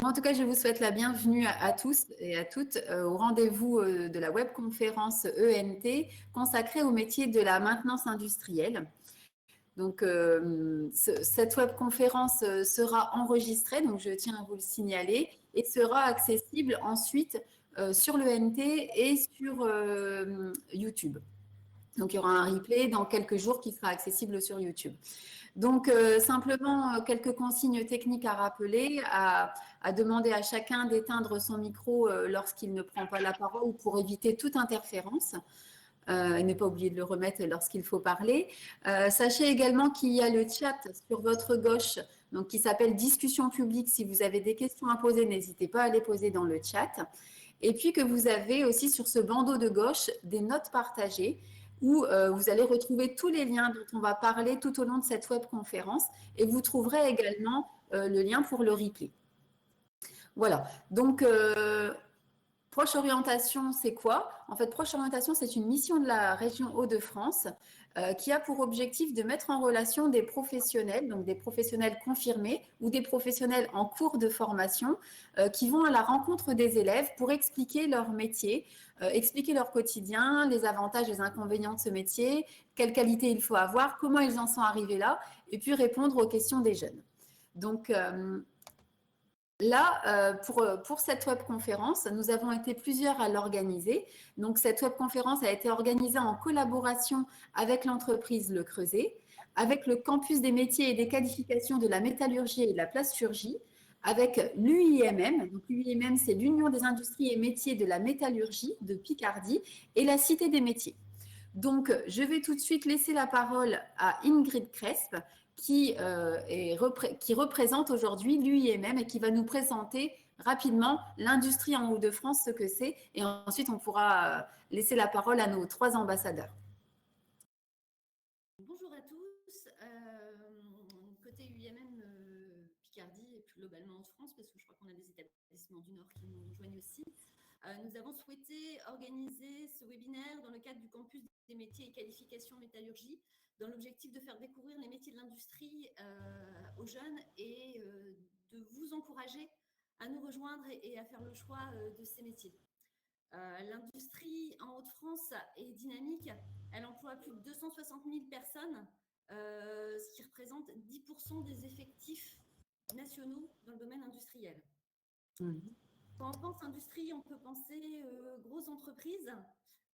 Moi, en tout cas, je vous souhaite la bienvenue à tous et à toutes au rendez-vous de la webconférence ENT consacrée au métier de la maintenance industrielle. Donc, cette webconférence sera enregistrée, donc je tiens à vous le signaler, et sera accessible ensuite sur l'ENT et sur YouTube. Donc, il y aura un replay dans quelques jours qui sera accessible sur YouTube. Donc, simplement, quelques consignes techniques à rappeler, à demander à chacun d'éteindre son micro lorsqu'il ne prend pas la parole pour éviter toute interférence. Et ne pas oublier de le remettre lorsqu'il faut parler. Sachez également qu'il y a le chat sur votre gauche, donc qui s'appelle discussion publique. Si vous avez des questions à poser, n'hésitez pas à les poser dans le chat. Et puis que vous avez aussi sur ce bandeau de gauche des notes partagées où vous allez retrouver tous les liens dont on va parler tout au long de cette webconférence et vous trouverez également le lien pour le replay. Voilà, donc Proche Orientation, c'est quoi? En fait, Proche Orientation, c'est une mission de la région Hauts-de-France qui a pour objectif de mettre en relation des professionnels, donc des professionnels confirmés ou des professionnels en cours de formation qui vont à la rencontre des élèves pour expliquer leur métier, expliquer leur quotidien, les avantages et les inconvénients de ce métier, quelles qualités il faut avoir, comment ils en sont arrivés là, et puis répondre aux questions des jeunes. Donc, là, pour cette webconférence, nous avons été plusieurs à l'organiser. Donc, cette webconférence a été organisée en collaboration avec l'entreprise Le Creuset, avec le campus des métiers et des qualifications de la métallurgie et de la plasturgie, avec l'UIMM. Donc, l'UIMM, c'est l'Union des industries et métiers de la métallurgie de Picardie et la Cité des métiers. Donc, je vais tout de suite laisser la parole à Ingrid Cresp, qui représente aujourd'hui l'UIMM et qui va nous présenter rapidement l'industrie en Hauts-de-France, ce que c'est. Et ensuite, on pourra laisser la parole à nos 3 ambassadeurs. Bonjour à tous. Côté UIMM Picardie et plus globalement en France, parce que je crois qu'on a des établissements du Nord qui nous rejoignent aussi, nous avons souhaité organiser ce webinaire dans le cadre du campus des métiers et qualifications métallurgie, dans l'objectif de faire découvrir les métiers de l'industrie aux jeunes et de vous encourager à nous rejoindre et à faire le choix de ces métiers. L'industrie en Hauts-de-France est dynamique. Elle emploie plus de 260 000 personnes, ce qui représente 10% des effectifs nationaux dans le domaine industriel. Quand on pense industrie, on peut penser grosses entreprises.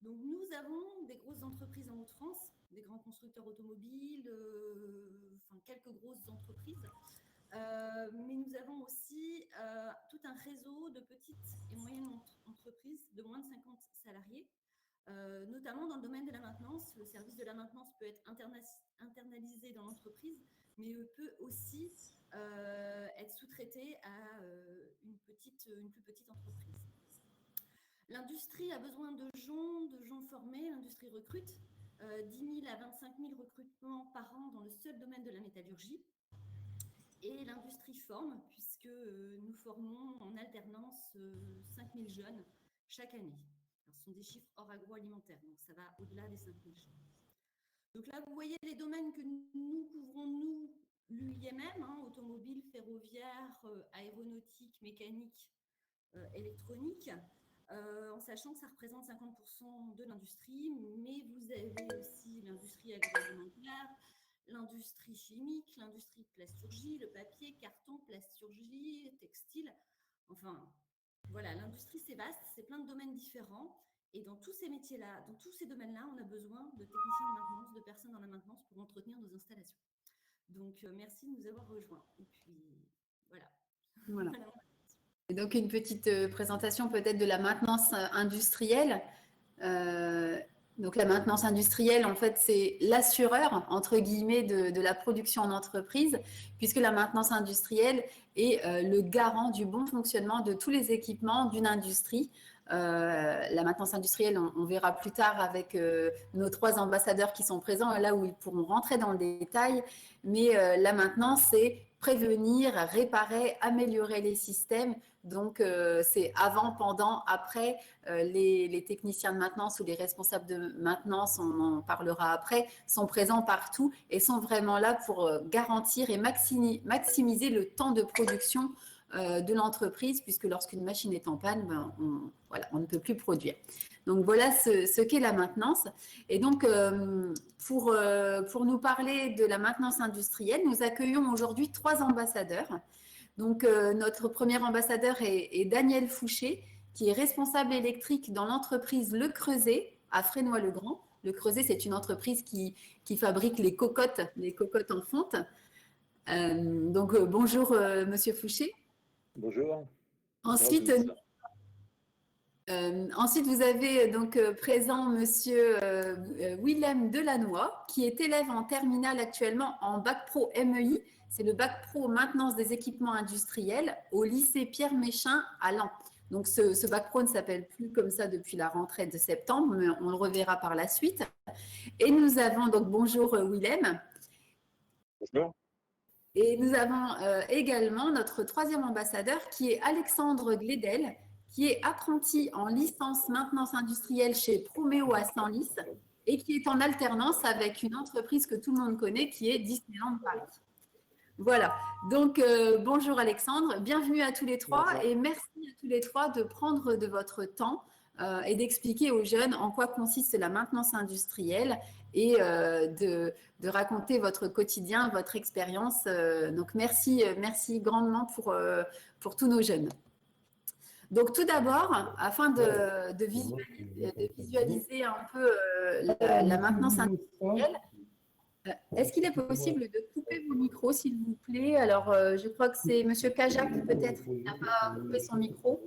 Donc, nous avons des grosses entreprises en Hauts-de-France, des grands constructeurs automobiles, quelques grosses entreprises. Mais nous avons aussi tout un réseau de petites et moyennes entreprises de moins de 50 salariés, notamment dans le domaine de la maintenance. Le service de la maintenance peut être internalisé dans l'entreprise, mais peut aussi être sous-traité à une plus petite entreprise. L'industrie a besoin de gens formés. L'industrie recrute 10 000 à 25 000 recrutements par an dans le seul domaine de la métallurgie. Et l'industrie forme, puisque nous formons en alternance 5 000 jeunes chaque année. Alors, ce sont des chiffres hors agroalimentaire, donc ça va au-delà des 5 000 jeunes. Donc là, vous voyez les domaines que nous couvrons, nous, l'UIMM, automobile, ferroviaire, aéronautique, mécanique, électronique, en sachant que ça représente 50% de l'industrie, mais vous avez aussi l'industrie agroalimentaire, l'industrie chimique, l'industrie de plasturgie, le papier, carton, plasturgie, textile. Enfin, voilà, l'industrie, c'est vaste, c'est plein de domaines différents. Et dans tous ces métiers-là, dans tous ces domaines-là, on a besoin de techniciens de maintenance, de personnes dans la maintenance pour entretenir nos installations. Donc, merci de nous avoir rejoints. Et puis, voilà. Et donc, une petite présentation peut-être de la maintenance industrielle. Donc, la maintenance industrielle, en fait, c'est l'assureur, entre guillemets, de la production en entreprise, puisque la maintenance industrielle est le garant du bon fonctionnement de tous les équipements d'une industrie. La maintenance industrielle, on verra plus tard avec nos 3 ambassadeurs qui sont présents, là où ils pourront rentrer dans le détail. Mais la maintenance, c'est prévenir, réparer, améliorer les systèmes. Donc, c'est avant, pendant, après. Les techniciens de maintenance ou les responsables de maintenance, on en parlera après, sont présents partout et sont vraiment là pour garantir et maximiser le temps de production de l'entreprise, puisque lorsqu'une machine est en panne, on ne peut plus produire. Donc voilà ce qu'est la maintenance. Et donc pour nous parler de la maintenance industrielle, nous accueillons aujourd'hui 3 ambassadeurs. Donc notre premier ambassadeur est Daniel Fouché, qui est responsable électrique dans l'entreprise Le Creuset à Fresnoy-le-Grand. Le Creuset, c'est une entreprise qui fabrique les cocottes en fonte. Bonjour Monsieur Fouché. Bonjour. Ensuite, vous avez donc présent Monsieur Willem Delannoy, qui est élève en terminale actuellement en bac pro MEI. C'est le bac pro maintenance des équipements industriels au lycée Pierre Méchain à Laon. Donc ce bac pro ne s'appelle plus comme ça depuis la rentrée de septembre, mais on le reverra par la suite. Et nous avons donc bonjour Willem. Bonjour. Et nous avons également notre troisième ambassadeur qui est Alexandre Glédel, qui est apprenti en licence maintenance industrielle chez Proméo à Senlis et qui est en alternance avec une entreprise que tout le monde connaît qui est Disneyland Paris. Voilà, donc bonjour Alexandre, bienvenue à tous les trois. Bonjour. Et merci à tous les trois de prendre de votre temps et d'expliquer aux jeunes en quoi consiste la maintenance industrielle et de raconter votre quotidien, votre expérience. Donc merci grandement pour tous nos jeunes. Donc tout d'abord, afin de visualiser un peu la maintenance industrielle, est-ce qu'il est possible de couper vos micros, s'il vous plaît? Alors, je crois que c'est Monsieur Kajak, peut-être, qui n'a pas coupé son micro.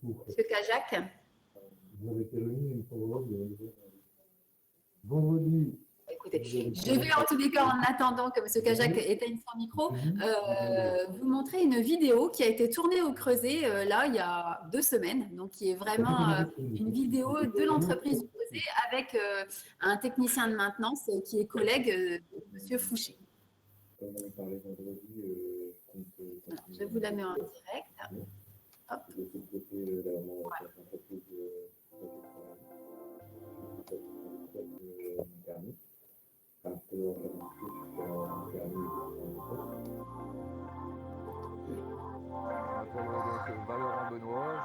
Monsieur Kajak. Écoutez, je vais en tous les cas, en attendant que M. Kajak éteigne son micro, vous montrer une vidéo qui a été tournée au Creuset, là, il y a 2 semaines, donc qui est vraiment une vidéo de l'entreprise du Creuset avec un technicien de maintenance qui est collègue de M. Fouché. Alors, je vous la mets en direct. Hop. Voilà.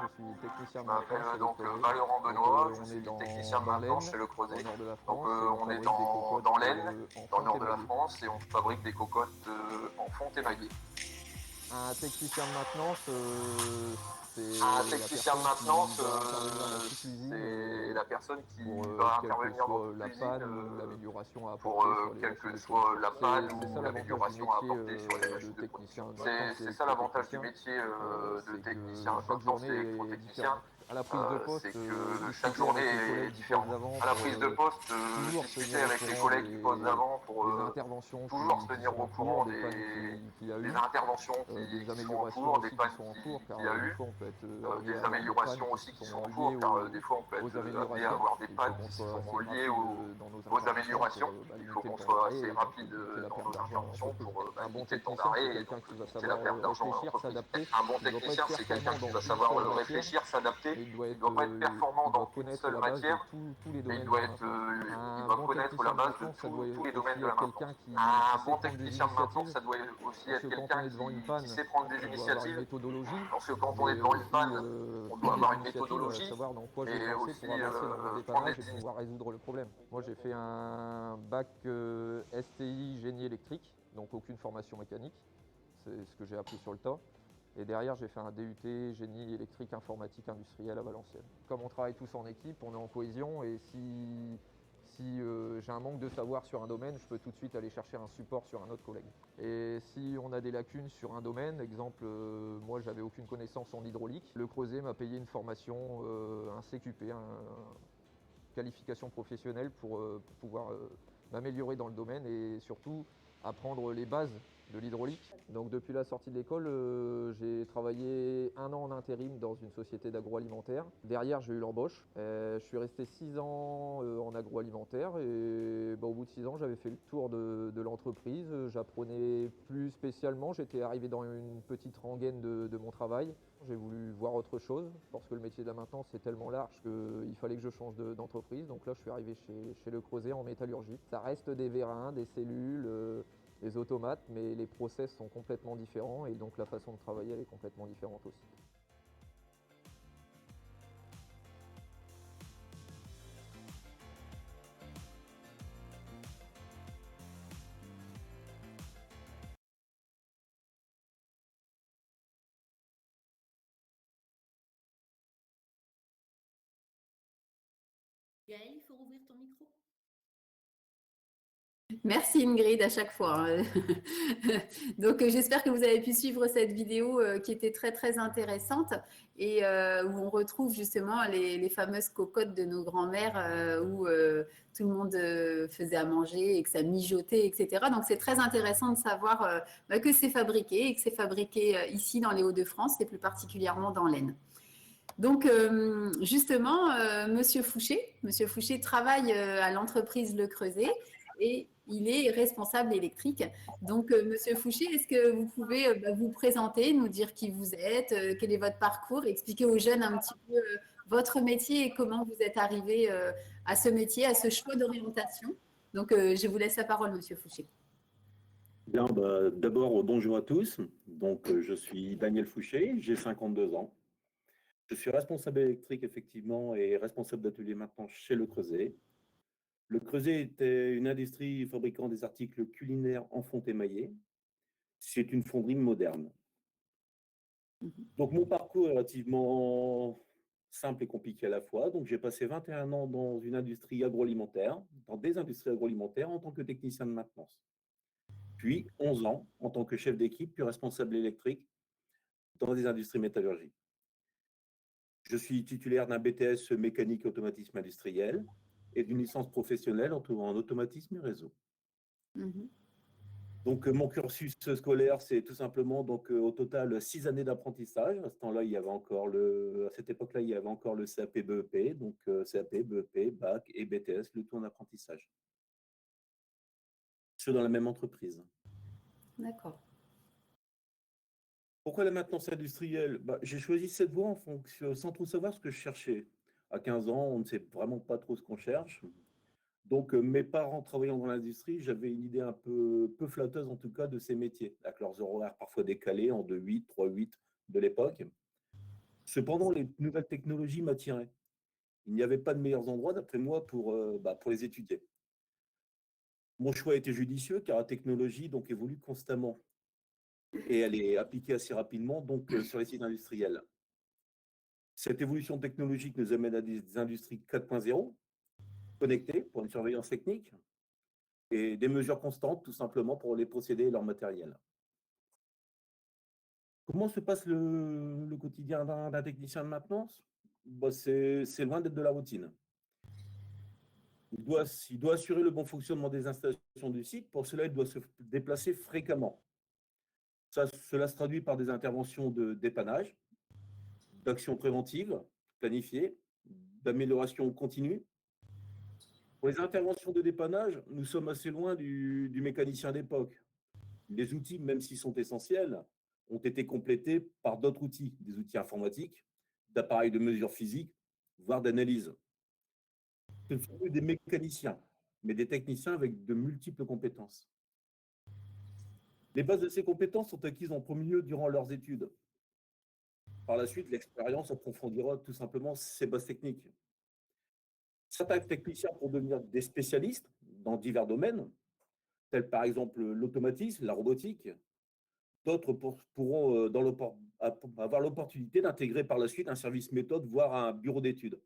Je suis technicien de maintenance. Je suis technicien de maintenance chez Le Creuset. Donc on est dans l'Aisne, dans le nord de la France, et on fabrique des cocottes en fonte émaillée. Un technicien de maintenance, c'est la personne qui va intervenir dans toute l'usine pour quelle que soit la panne ou l'amélioration à apporter sur les machines de production. C'est ça l'avantage du métier de technicien de maintenance et électrotechnicien. C'est que chaque journée est différente. À la prise de poste, discuter avec les collègues du poste d'avant pour toujours se tenir au courant des interventions qui sont en cours, des pannes qu'il y a eu, des améliorations aussi qui sont en cours, car des fois on peut être amené à avoir des pannes qui sont liées aux améliorations. Il faut qu'on soit assez rapide dans nos interventions pour éviter le temps d'arrêt et donc éviter la perte d'argent à l'entreprise. Un bon technicien, c'est quelqu'un qui va savoir réfléchir, s'adapter. Il ne doit pas être performant dans une seule matière, mais il doit connaître la base de tous les domaines de la maintenance. Un bon technicien de maintenance, ça doit aussi être quelqu'un qui sait prendre des initiatives, parce que quand on est devant une panne, on doit avoir une méthodologie, et aussi prendre des initiatives. Pouvoir résoudre le problème. Moi j'ai fait un bac STI génie électrique, donc aucune formation mécanique, c'est ce que j'ai appris sur le tas. Et derrière, j'ai fait un DUT génie électrique informatique industrielle à Valenciennes. Comme on travaille tous en équipe, on est en cohésion, et si j'ai un manque de savoir sur un domaine, je peux tout de suite aller chercher un support sur un autre collègue. Et si on a des lacunes sur un domaine, exemple, moi j'avais aucune connaissance en hydraulique, Le Creuset m'a payé une formation, un CQP, qualification professionnelle pour pouvoir m'améliorer dans le domaine et surtout apprendre les bases de l'hydraulique. Donc depuis la sortie de l'école, j'ai travaillé 1 an en intérim dans une société d'agroalimentaire. Derrière, j'ai eu l'embauche. Je suis resté 6 ans en agroalimentaire et au bout de 6 ans, j'avais fait le tour de l'entreprise. J'apprenais plus spécialement. J'étais arrivé dans une petite rengaine de mon travail. J'ai voulu voir autre chose parce que le métier de la maintenance c'est tellement large qu'il fallait que je change d'entreprise. Donc là, je suis arrivé chez Le Creuset en métallurgie. Ça reste des vérins, des cellules, des automates, mais les process sont complètement différents et donc la façon de travailler elle est complètement différente aussi. Gaëlle, il faut rouvrir ton micro. Merci Ingrid à chaque fois. Donc j'espère que vous avez pu suivre cette vidéo qui était très très intéressante et où on retrouve justement les fameuses cocottes de nos grands-mères où tout le monde faisait à manger et que ça mijotait, etc. Donc c'est très intéressant de savoir que c'est fabriqué et que c'est fabriqué ici dans les Hauts-de-France et plus particulièrement dans l'Aisne. Donc, justement, Monsieur Fouché travaille à l'entreprise Le Creuset et il est responsable électrique. Donc, Monsieur Fouché, est-ce que vous pouvez vous présenter, nous dire qui vous êtes, quel est votre parcours, expliquer aux jeunes un petit peu votre métier et comment vous êtes arrivé à ce métier, à ce choix d'orientation. Donc, je vous laisse la parole, Monsieur Fouché. Bien, d'abord, bonjour à tous. Donc, je suis Daniel Fouché, j'ai 52 ans. Je suis responsable électrique, effectivement, et responsable d'atelier maintenant chez Le Creuset. Le Creuset était une industrie fabriquant des articles culinaires en fonte émaillée. C'est une fonderie moderne. Donc, mon parcours est relativement simple et compliqué à la fois. Donc, j'ai passé 21 ans dans une industrie agroalimentaire, dans des industries agroalimentaires en tant que technicien de maintenance. Puis 11 ans en tant que chef d'équipe, puis responsable électrique dans des industries métallurgiques. Je suis titulaire d'un BTS mécanique et automatisme industriel et d'une licence professionnelle en automatisme et réseau. Donc, mon cursus scolaire, c'est tout simplement au total 6 années d'apprentissage. À ce temps-là, à cette époque-là, il y avait encore le CAP BEP, donc CAP, BEP, BAC et BTS, le tout en apprentissage. Ce dans la même entreprise. D'accord. Pourquoi la maintenance industrielle? J'ai choisi cette voie en fonction, sans trop savoir ce que je cherchais. À 15 ans, on ne sait vraiment pas trop ce qu'on cherche. Donc, mes parents travaillant dans l'industrie, j'avais une idée un peu flatteuse, en tout cas, de ces métiers, avec leurs horaires parfois décalés en 2-8, 3-8 de l'époque. Cependant, les nouvelles technologies m'attiraient. Il n'y avait pas de meilleurs endroits, d'après moi, pour les étudier. Mon choix était judicieux, car la technologie évolue constamment. Et elle est appliquée assez rapidement sur les sites industriels. Cette évolution technologique nous amène à des industries 4.0, connectées pour une surveillance technique, et des mesures constantes, tout simplement, pour les procédés et leur matériel. Comment se passe le quotidien d'un technicien de maintenance? C'est loin d'être de la routine. Il doit assurer le bon fonctionnement des installations du site. Pour cela, il doit se déplacer fréquemment. Cela se traduit par des interventions de dépannage, d'actions préventives, planifiées, d'amélioration continue. Pour les interventions de dépannage, nous sommes assez loin du mécanicien d'époque. Les outils, même s'ils sont essentiels, ont été complétés par d'autres outils, des outils informatiques, d'appareils de mesure physique, voire d'analyse. Ce ne sont plus des mécaniciens, mais des techniciens avec de multiples compétences. Les bases de ces compétences sont acquises en premier lieu durant leurs études. Par la suite, l'expérience approfondira tout simplement ces bases techniques. Certains techniciens pourront devenir des spécialistes dans divers domaines, tels par exemple l'automatisme, la robotique. D'autres pourront avoir l'opportunité d'intégrer par la suite un service méthode, voire un bureau d'études.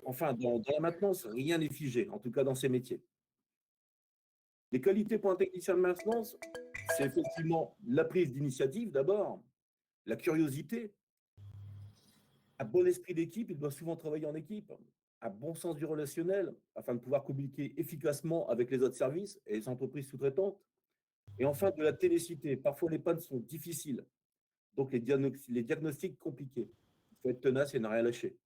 Enfin, dans la maintenance, rien n'est figé, en tout cas dans ces métiers. Les qualités pour un technicien de maintenance, c'est effectivement la prise d'initiative d'abord, la curiosité, un bon esprit d'équipe, il doit souvent travailler en équipe, un bon sens du relationnel afin de pouvoir communiquer efficacement avec les autres services et les entreprises sous-traitantes. Et enfin, de la ténacité. Parfois, les pannes sont difficiles, donc les diagnostics compliqués. Il faut être tenace et ne rien lâcher.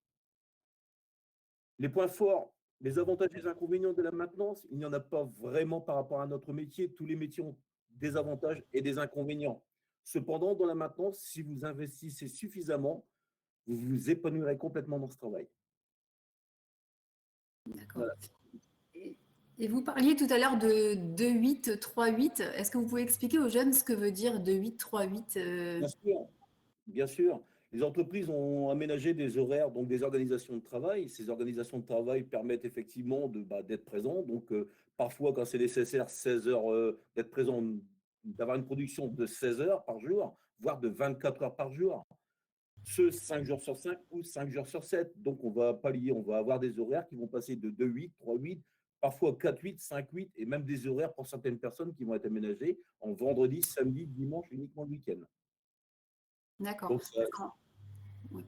Les points forts, les avantages et les inconvénients de la maintenance, il n'y en a pas vraiment par rapport à notre métier. Tous les métiers ont des avantages et des inconvénients. Cependant, dans la maintenance, si vous investissez suffisamment, vous vous épanouirez complètement dans ce travail. D'accord. Voilà. Et vous parliez tout à l'heure de 2-8, 3-8. Est-ce que vous pouvez expliquer aux jeunes ce que veut dire 2-8, 3-8 Bien sûr, bien sûr. Les entreprises ont aménagé des horaires, donc des organisations de travail. Ces organisations de travail permettent effectivement d'être présents. Donc, parfois, quand c'est nécessaire, 16 heures, d'être présent, d'avoir une production de 16 heures par jour, voire de 24 heures par jour. Ce 5 jours sur 5 ou 5 jours sur 7. Donc, on va pallier, on va avoir des horaires qui vont passer de 2-8, 3-8, parfois 4-8, 5-8, et même des horaires pour certaines personnes qui vont être aménagés en vendredi, samedi, dimanche, uniquement le week-end. D'accord. Donc, ça, Oui.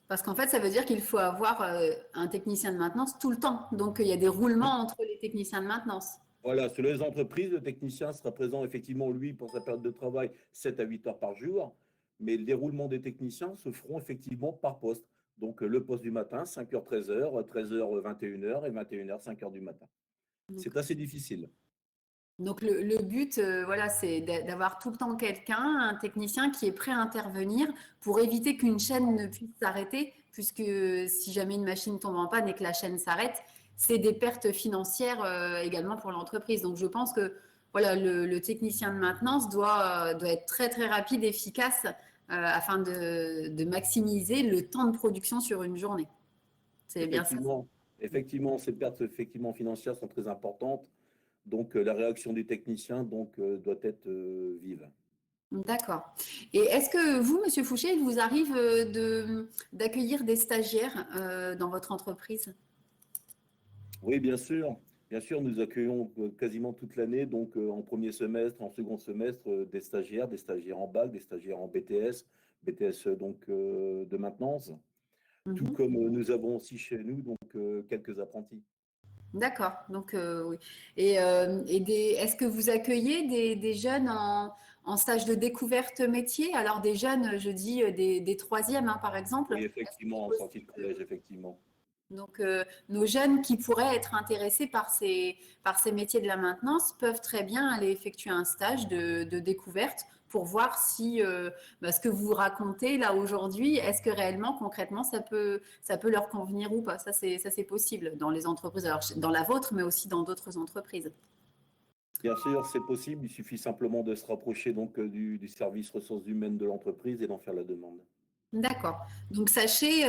Parce qu'en fait, ça veut dire qu'il faut avoir un technicien de maintenance tout le temps. Donc, il y a des roulements entre les techniciens de maintenance. voilà, sur les entreprises, le technicien sera présent effectivement, lui, pour sa période de travail, 7 à 8 heures par jour. Mais les roulements des techniciens se feront effectivement par poste. Donc, le poste du matin, 5h, 13h, 13h, 21h et 21h, 5h du matin. C'est assez difficile. Donc, le but, voilà, c'est d'avoir tout le temps quelqu'un, un technicien qui est prêt à intervenir pour éviter qu'une chaîne ne puisse s'arrêter, puisque si jamais une machine tombe en panne et que la chaîne s'arrête, c'est des pertes financières également pour l'entreprise. Donc, je pense que voilà, le technicien de maintenance doit être très, très rapide, efficace, afin de maximiser le temps de production sur une journée. C'est bien ça. Effectivement, ces pertes effectivement financières sont très importantes. Donc, la réaction du technicien doit être vive. D'accord. Et est-ce que vous, Monsieur Fouché, il vous arrive d'accueillir des stagiaires dans votre entreprise? Oui, bien sûr. Bien sûr, nous accueillons quasiment toute l'année, donc en premier semestre, en second semestre, des stagiaires en bac, des stagiaires en BTS, BTS de maintenance, tout Mhm. comme nous avons aussi chez nous quelques apprentis. D'accord. Donc, oui. Et est-ce que vous accueillez des jeunes en stage de découverte métier? Alors, des jeunes, je dis des troisièmes, hein, par exemple. Oui, effectivement, en sortie de collège, effectivement. Donc, nos jeunes qui pourraient être intéressés par ces métiers de la maintenance peuvent très bien aller effectuer un stage de découverte pour voir si ce que vous racontez là aujourd'hui, est-ce que réellement, concrètement, ça peut leur convenir ou pas. Ça, c'est possible dans les entreprises, alors dans la vôtre, mais aussi dans d'autres entreprises. Bien sûr, c'est possible. Il suffit simplement de se rapprocher du service ressources humaines de l'entreprise et d'en faire la demande. D'accord. Donc, sachez,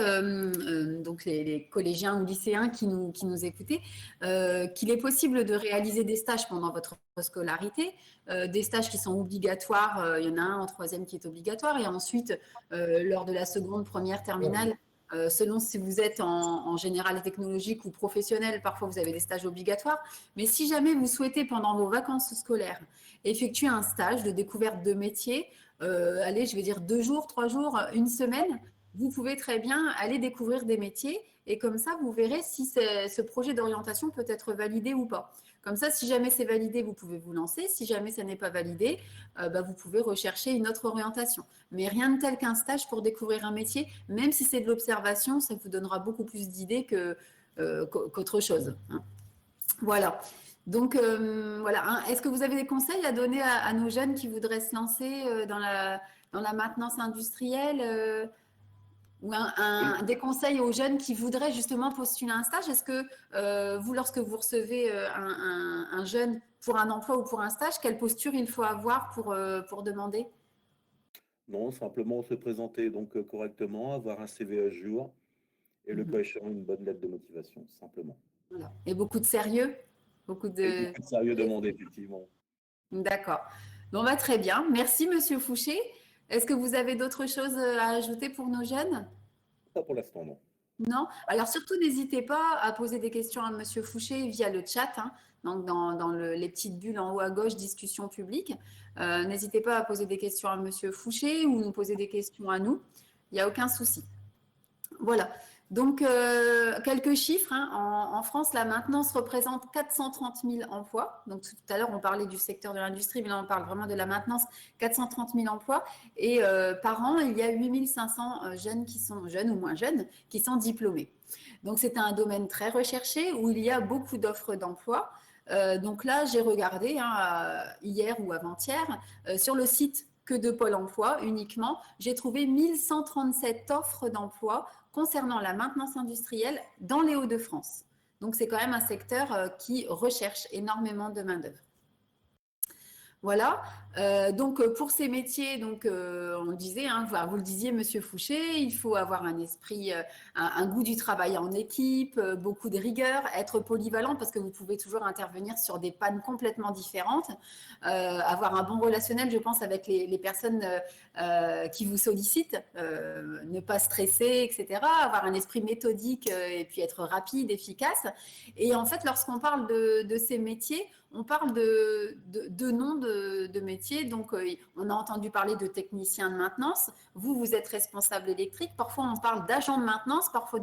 donc les collégiens ou lycéens qui nous écoutez, qu'il est possible de réaliser des stages pendant votre scolarité, des stages qui sont obligatoires. Il y en a un en troisième qui est obligatoire, et ensuite, lors de la seconde, première, terminale, selon si vous êtes en général technologique ou professionnel, parfois vous avez des stages obligatoires. Mais si jamais vous souhaitez, pendant vos vacances scolaires, effectuer un stage de découverte de métier, allez, je vais dire 2 jours, 3 jours, une semaine, vous pouvez très bien aller découvrir des métiers, et comme ça, vous verrez si ce projet d'orientation peut être validé ou pas. Comme ça, si jamais c'est validé, vous pouvez vous lancer. Si jamais ça n'est pas validé, vous pouvez rechercher une autre orientation. Mais rien de tel qu'un stage pour découvrir un métier, même si c'est de l'observation, ça vous donnera beaucoup plus d'idées qu'autre chose, hein. Voilà. Donc, voilà. Hein. Est-ce que vous avez des conseils à donner à nos jeunes qui voudraient se lancer dans la maintenance industrielle, ou des conseils aux jeunes qui voudraient justement postuler un stage? Est-ce que vous, lorsque vous recevez un jeune pour un emploi ou pour un stage, quelle posture il faut avoir pour demander? Non, simplement se présenter correctement, avoir un CV à jour et le cas échéant, une bonne lettre de motivation, simplement. Voilà. Et beaucoup de sérieux? Et beaucoup de sérieux demandé, effectivement. D'accord. Bon, très bien. Merci, Monsieur Fouché. Est-ce que vous avez d'autres choses à ajouter pour nos jeunes? Pas pour l'instant, non. Non? Alors, surtout, n'hésitez pas à poser des questions à Monsieur Fouché via le chat, hein, donc dans les petites bulles en haut à gauche, discussion publique. N'hésitez pas à poser des questions à Monsieur Fouché ou nous poser des questions à nous. Il n'y a aucun souci. Voilà. Donc, quelques chiffres, hein. En France, la maintenance représente 430 000 emplois. Donc, tout à l'heure, on parlait du secteur de l'industrie, mais là, on parle vraiment de la maintenance. 430 000 emplois. Et par an, il y a 8 500 jeunes qui sont jeunes ou moins jeunes, qui sont diplômés. Donc, c'est un domaine très recherché où il y a beaucoup d'offres d'emploi. Donc là, j'ai regardé hier ou avant-hier sur le site que de Pôle emploi uniquement, j'ai trouvé 1137 offres d'emploi concernant la maintenance industrielle dans les Hauts-de-France. Donc, c'est quand même un secteur qui recherche énormément de main-d'œuvre. Voilà, donc pour ces métiers, donc, on le disait, hein, vous le disiez, Monsieur Fouché, il faut avoir un esprit, un goût du travail en équipe, beaucoup de rigueur, être polyvalent parce que vous pouvez toujours intervenir sur des pannes complètement différentes, avoir un bon relationnel, je pense, avec les personnes qui vous sollicitent, ne pas stresser, etc., avoir un esprit méthodique et puis être rapide, efficace. Et en fait, lorsqu'on parle de ces métiers, on parle de noms de métiers. Donc, on a entendu parler de technicien de maintenance. Vous êtes responsable électrique. Parfois, on parle d'agent de maintenance, parfois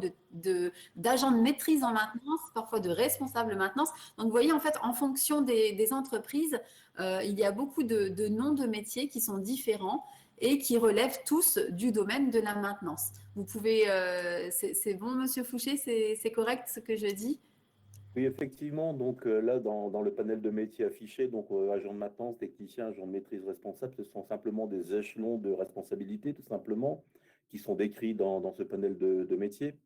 d'agent de maîtrise en maintenance, parfois de responsable maintenance. Donc, vous voyez, en fait, en fonction des entreprises, il y a beaucoup de noms de métiers qui sont différents et qui relèvent tous du domaine de la maintenance. Vous pouvez… c'est bon, Monsieur Fouché, c'est correct ce que je dis? Oui, effectivement, donc là, dans le panel de métiers affichés, donc agent de maintenance, technicien, agent de maîtrise responsable, ce sont simplement des échelons de responsabilité, tout simplement, qui sont décrits dans ce panel de métiers.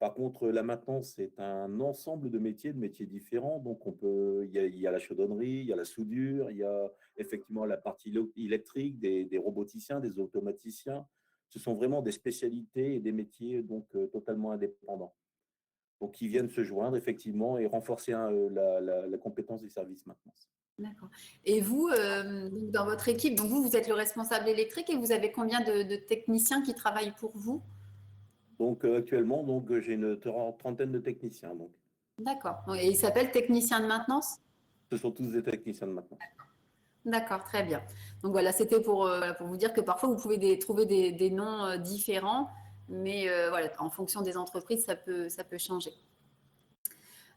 Par contre, la maintenance, c'est un ensemble de métiers différents. Donc, il y a la chaudronnerie, il y a la soudure, il y a effectivement la partie électrique, des roboticiens, des automaticiens. Ce sont vraiment des spécialités et des métiers donc totalement indépendants. Donc, qui viennent se joindre effectivement et renforcer la compétence des services maintenance. D'accord. Et vous, dans votre équipe, donc vous êtes le responsable électrique et vous avez combien de techniciens qui travaillent pour vous? Donc, actuellement, donc, j'ai une trentaine de techniciens. Donc, D'accord. Et ils s'appellent technicien de maintenance? ce sont tous des techniciens de maintenance. D'accord, très bien. Donc voilà, c'était pour vous dire que parfois vous pouvez trouver des noms différents, mais voilà, en fonction des entreprises, ça peut changer.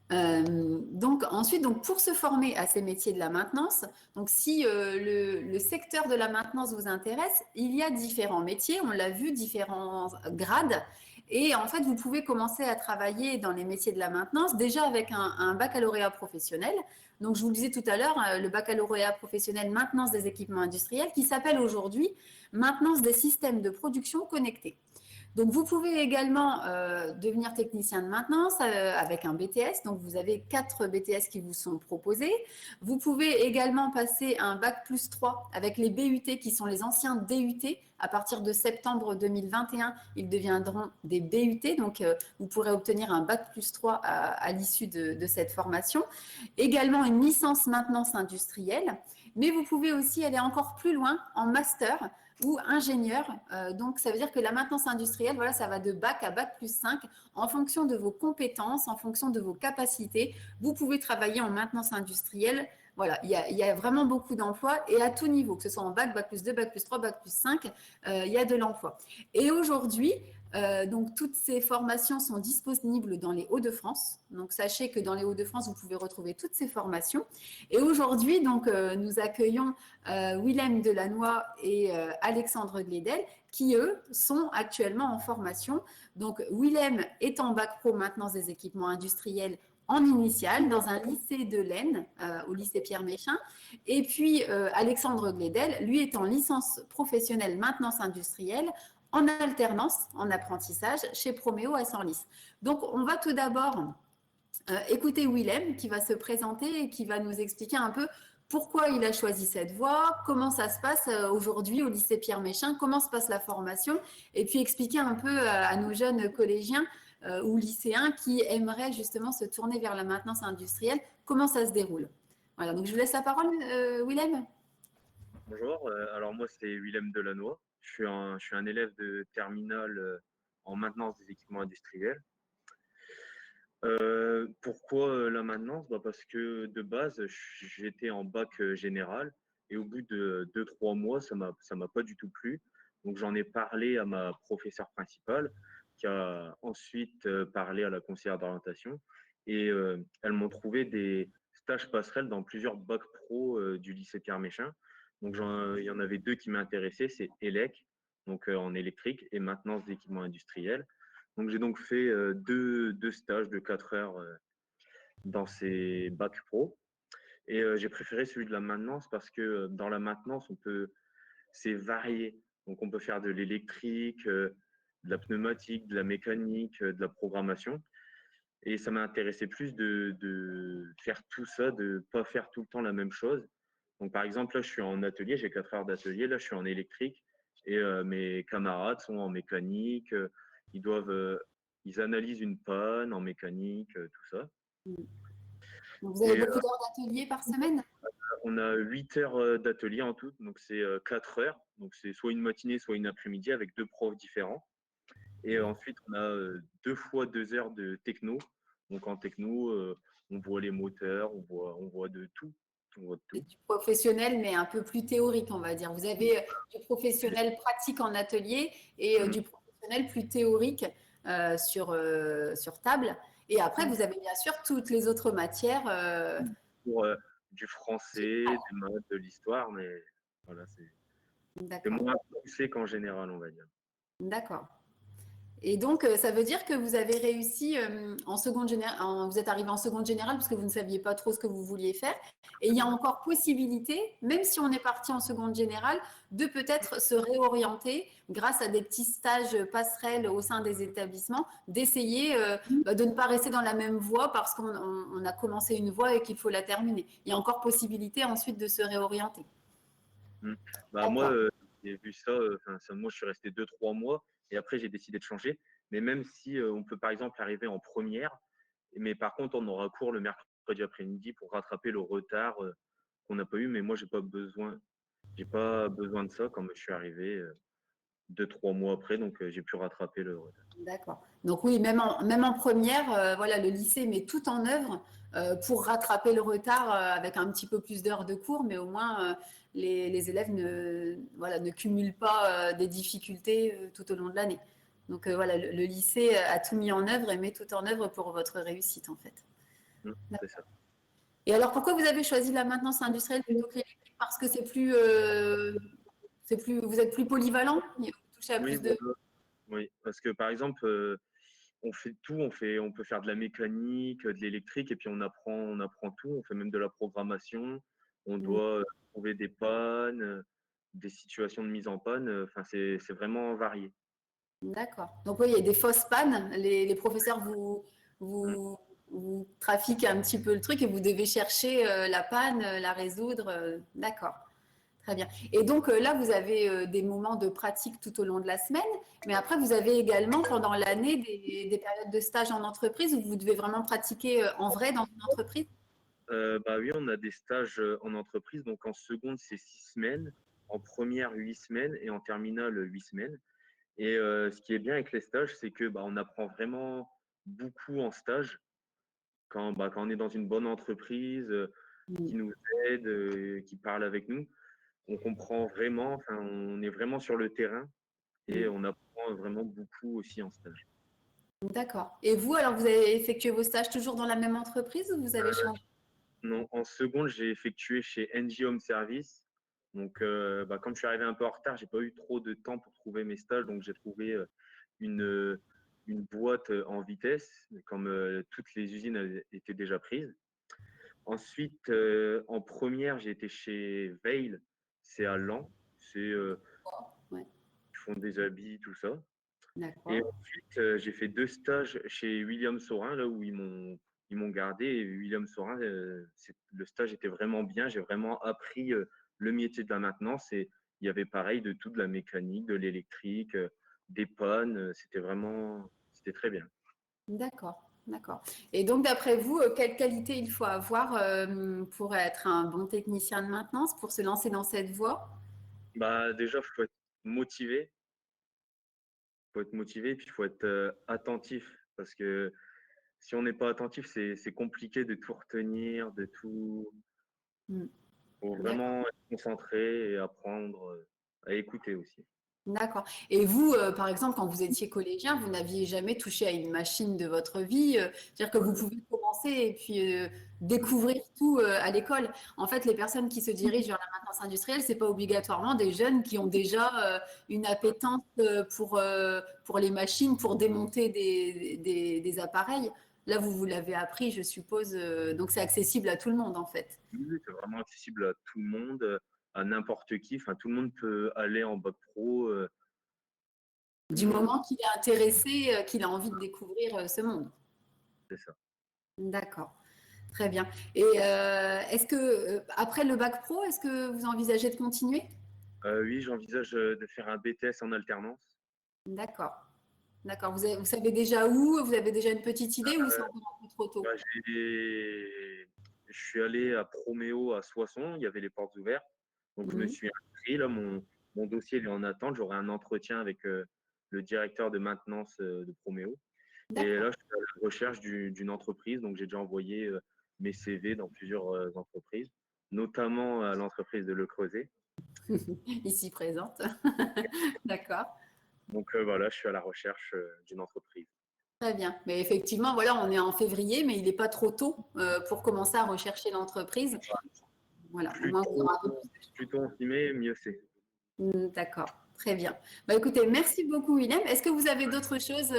Donc ensuite, donc pour se former à ces métiers de la maintenance, donc si le secteur de la maintenance vous intéresse, il y a différents métiers, on l'a vu, différents grades. Et en fait, vous pouvez commencer à travailler dans les métiers de la maintenance déjà avec un baccalauréat professionnel. Donc, je vous le disais tout à l'heure, le baccalauréat professionnel maintenance des équipements industriels qui s'appelle aujourd'hui maintenance des systèmes de production connectés. Donc, vous pouvez également devenir technicien de maintenance avec un BTS. Donc, vous avez 4 BTS qui vous sont proposés. Vous pouvez également passer un bac plus 3 avec les BUT qui sont les anciens DUT. À partir de septembre 2021, ils deviendront des BUT. Donc, vous pourrez obtenir un bac plus 3 à l'issue de cette formation. Également, une licence maintenance industrielle. Mais vous pouvez aussi aller encore plus loin en master ou ingénieur. Donc, ça veut dire que la maintenance industrielle, voilà, ça va de bac à bac plus 5 en fonction de vos compétences, en fonction de vos capacités. Vous pouvez travailler en maintenance industrielle. Voilà, il y a vraiment beaucoup d'emplois et à tout niveau, que ce soit en bac, bac plus 2, bac plus 3, bac plus 5, il y a de l'emploi. Et aujourd'hui, donc toutes ces formations sont disponibles dans les Hauts-de-France. Donc sachez que dans les Hauts-de-France, vous pouvez retrouver toutes ces formations. Et aujourd'hui, donc nous accueillons Willem Delannoy et Alexandre Gledel qui eux sont actuellement en formation. Donc Willem est en bac pro maintenance des équipements industriels en initiale dans un lycée de l'Aisne, au lycée Pierre Méchain. Et puis Alexandre Gledel, lui, est en licence professionnelle maintenance industrielle en alternance, en apprentissage, chez Proméo à Senlis. Donc, on va tout d'abord écouter Willem qui va se présenter et qui va nous expliquer un peu pourquoi il a choisi cette voie, comment ça se passe aujourd'hui au lycée Pierre Méchain, comment se passe la formation, et puis expliquer un peu à nos jeunes collégiens ou lycéens qui aimeraient justement se tourner vers la maintenance industrielle, comment ça se déroule. Voilà, donc je vous laisse la parole, Willem. Bonjour, alors moi c'est Willem Delannoy. Je suis un élève de terminale en maintenance des équipements industriels. Pourquoi la maintenance? Parce que de base, j'étais en bac général et au bout de 2-3 mois, ça m'a pas du tout plu. Donc j'en ai parlé à ma professeure principale qui a ensuite parlé à la conseillère d'orientation et elles m'ont trouvé des stages passerelles dans plusieurs bacs pro du lycée Pierre Méchain. Donc il y en avait 2 qui m'intéressaient, c'est ELEC, donc en électrique, et maintenance d'équipements industriels. Donc j'ai donc fait deux stages de 4 heures dans ces bacs pro. Et j'ai préféré celui de la maintenance parce que dans la maintenance, c'est varié. Donc on peut faire de l'électrique, de la pneumatique, de la mécanique, de la programmation. Et ça m'a intéressé plus de faire tout ça, de ne pas faire tout le temps la même chose. Donc, par exemple, là, je suis en atelier, j'ai 4 heures d'atelier. Là, je suis en électrique et mes camarades sont en mécanique. Ils analysent une panne en mécanique, tout ça. Donc, vous avez Et beaucoup d'heures d'atelier par semaine? on a 8 heures d'atelier en tout, donc c'est 4 heures. Donc, c'est soit une matinée, soit une après-midi avec 2 profs différents. Et ensuite, on a 2 fois 2 heures de techno. Donc, en techno, on voit les moteurs, on voit de tout. On voit de C'est tout. du professionnel, mais un peu plus théorique, on va dire. Vous avez du professionnel pratique en atelier et du professionnel plus théorique sur table. Et après, vous avez bien sûr toutes les autres matières. Pour du français, des maths, de l'histoire, mais voilà, c'est D'accord. moins poussé qu'en général, on va dire. D'accord. Et donc, ça veut dire que vous avez réussi en seconde générale, vous êtes arrivé en seconde générale parce que vous ne saviez pas trop ce que vous vouliez faire. Et il y a encore possibilité, même si on est parti en seconde générale, de peut-être se réorienter grâce à des petits stages passerelles au sein des établissements, d'essayer de ne pas rester dans la même voie parce qu'on a commencé une voie et qu'il faut la terminer. Il y a encore possibilité ensuite de se réorienter. Bah, moi, j'ai vu ça, moi, je suis resté 2-3 mois et après, j'ai décidé de changer. Mais même si on peut, par exemple, arriver en première, mais par contre, on aura cours le mercredi après-midi pour rattraper le retard qu'on n'a pas eu. Mais moi, j'ai pas besoin de ça quand je suis arrivé 2-3 mois après, donc j'ai pu rattraper le retard. D'accord. Donc oui, même en première, voilà, le lycée met tout en œuvre pour rattraper le retard avec un petit peu plus d'heures de cours, mais au moins les élèves ne cumulent pas des difficultés tout au long de l'année. Donc voilà, le lycée a tout mis en œuvre et met tout en œuvre pour votre réussite en fait. C'est ça. Et alors pourquoi vous avez choisi la maintenance industrielle plutôt que l'électrique? Parce que vous êtes plus polyvalent, vous touchez à Oui, plus de. voilà. Oui, parce que par exemple, on fait tout, on peut faire de la mécanique, de l'électrique, et puis on apprend tout, on fait même de la programmation, on doit trouver des pannes, des situations de mise en panne, enfin c'est vraiment varié. D'accord. Donc oui, il y a des fausses pannes. Les professeurs vous trafiquent un petit peu le truc et vous devez chercher la panne, la résoudre. D'accord. Très bien. Et donc là, vous avez des moments de pratique tout au long de la semaine, mais après, vous avez également pendant l'année des périodes de stage en entreprise où vous devez vraiment pratiquer en vrai dans une entreprise. Bah oui, on a des stages en entreprise, donc en seconde c'est 6 semaines, en première 8 semaines et en terminale 8 semaines. Et ce qui est bien avec les stages, c'est que on apprend vraiment beaucoup en stage quand on est dans une bonne entreprise qui nous aide, qui parle avec nous. On comprend vraiment, enfin, on est vraiment sur le terrain et on apprend vraiment beaucoup aussi en stage. D'accord. Et vous, alors, vous avez effectué vos stages toujours dans la même entreprise ou vous avez changé? Non, en seconde, j'ai effectué chez NJ Home Service. Donc, comme je suis arrivé un peu en retard, j'ai pas eu trop de temps pour trouver mes stages. Donc, j'ai trouvé une, une boîte en vitesse, comme toutes les usines étaient déjà prises. Ensuite, en première, j'ai été chez Veil, c'est à Laon. Ouais. Ils font des habits, tout ça. Et D'accord. ensuite, j'ai fait 2 stages chez William Saurin, là où ils m'ont gardé. Et William Saurin, le stage était vraiment bien. J'ai vraiment appris le métier de la maintenance. Et il y avait pareil de tout, de la mécanique, de l'électrique, des pannes. C'était très bien. D'accord. D'accord. Et donc, d'après vous, quelle qualité il faut avoir pour être un bon technicien de maintenance, pour se lancer dans cette voie? Déjà, il faut être motivé. Puis il faut être attentif. Parce que si on n'est pas attentif, c'est compliqué de tout retenir, de tout. Mm. Il faut D'accord. vraiment être concentré et apprendre à écouter aussi. D'accord. Et vous, par exemple, quand vous étiez collégien, vous n'aviez jamais touché à une machine de votre vie. C'est-à-dire que vous pouvez commencer et puis découvrir tout à l'école. En fait, les personnes qui se dirigent vers la maintenance industrielle, c'est pas obligatoirement des jeunes qui ont déjà une appétence pour les machines, pour démonter des appareils. Là, vous l'avez appris, je suppose. Donc, c'est accessible à tout le monde, en fait. Oui, c'est vraiment accessible à tout le monde, à n'importe qui. Enfin, tout le monde peut aller en bac pro. Tout Du le monde. moment qu'il est intéressé, qu'il a envie de découvrir ce monde. c'est ça. D'accord, très bien. Et est-ce que, après le bac pro, est-ce que vous envisagez de continuer? Oui, j'envisage de faire un BTS en alternance. D'accord, d'accord. Vous savez déjà où? Vous avez déjà une petite idée ou c'est encore un peu trop tôt? Bah, je suis allé à Proméo à Soissons, il y avait les portes ouvertes. Donc, je me Mhm. suis inscrit. Là, mon dossier il est en attente. J'aurai un entretien avec le directeur de maintenance de Proméo. Et D'accord. là, je suis à la recherche d'une entreprise. Donc, j'ai déjà envoyé mes CV dans plusieurs entreprises, notamment à l'entreprise de Le Creuset. Ici présente. D'accord. Donc, voilà, je suis à la recherche d'une entreprise. Très bien. Mais effectivement, voilà, on est en février, mais il n'est pas trop tôt pour commencer à rechercher l'entreprise. Voilà, au Plus moins vous aurez un peu plus tôt on s'y met, mieux c'est. D'accord, très bien. Bah, écoutez, merci beaucoup, Willem. Est-ce que vous avez d'autres choses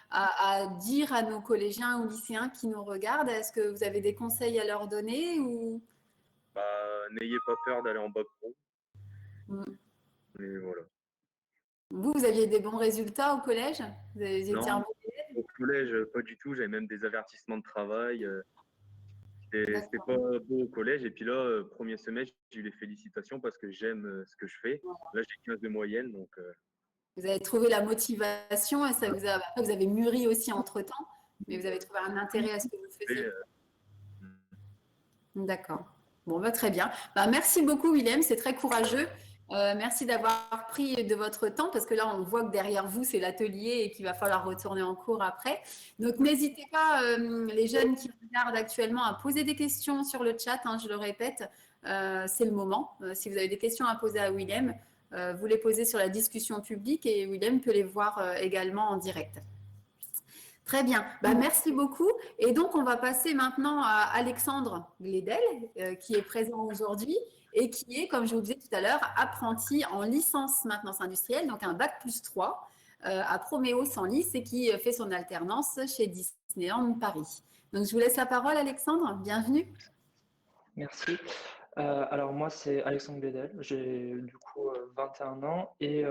à dire à nos collégiens ou lycéens qui nous regardent? Est-ce que vous avez des conseils à leur donner ou... Bah, n'ayez pas peur d'aller en bac pro. Mm. Et voilà. Vous aviez des bons résultats au collège? Vous étiez un Non, bon élève? au collège, pas du tout. J'avais même des avertissements de travail. C'était D'accord. pas beau au collège. Et puis là, premier semestre, j'ai eu les félicitations parce que j'aime ce que je fais. Là, j'ai 15 de moyenne. Donc, Vous avez trouvé la motivation et ça vous a... Après, vous avez mûri aussi entre-temps, mais vous avez trouvé un intérêt à ce que vous et, faisiez. D'accord. Bon, bah, très bien. Bah, merci beaucoup, Willem. C'est très courageux. Merci d'avoir pris de votre temps parce que là, on voit que derrière vous, c'est l'atelier et qu'il va falloir retourner en cours après. Donc, n'hésitez pas, les jeunes qui regardent actuellement, à poser des questions sur le chat. Hein, je le répète, c'est le moment. Si vous avez des questions à poser à Willem, vous les posez sur la discussion publique et Willem peut les voir également en direct. Très bien, bah, merci beaucoup. Et donc, on va passer maintenant à Alexandre Glédel, qui est présent aujourd'hui et qui est, comme je vous disais tout à l'heure, apprenti en licence maintenance industrielle, donc un bac+3 à Proméo Senlis et qui fait son alternance chez Disneyland Paris. Donc, je vous laisse la parole, Alexandre. Bienvenue. Merci. Alors moi, c'est Alexandre Glédel. J'ai du coup 21 ans et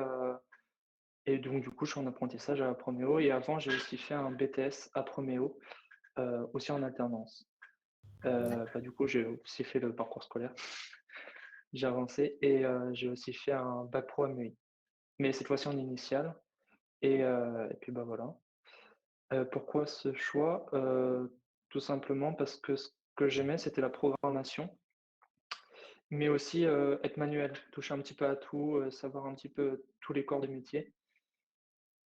donc du coup, je suis en apprentissage à Proméo. Et avant, j'ai aussi fait un BTS à Proméo, aussi en alternance. Du coup, j'ai aussi fait le parcours scolaire. J'ai avancé et j'ai aussi fait un bac pro MEI. Mais cette fois-ci en initiale. Et puis bah voilà. Pourquoi ce choix? Tout simplement parce que ce que j'aimais, c'était la programmation. Mais aussi, être manuel, toucher un petit peu à tout, savoir un petit peu tous les corps de métier.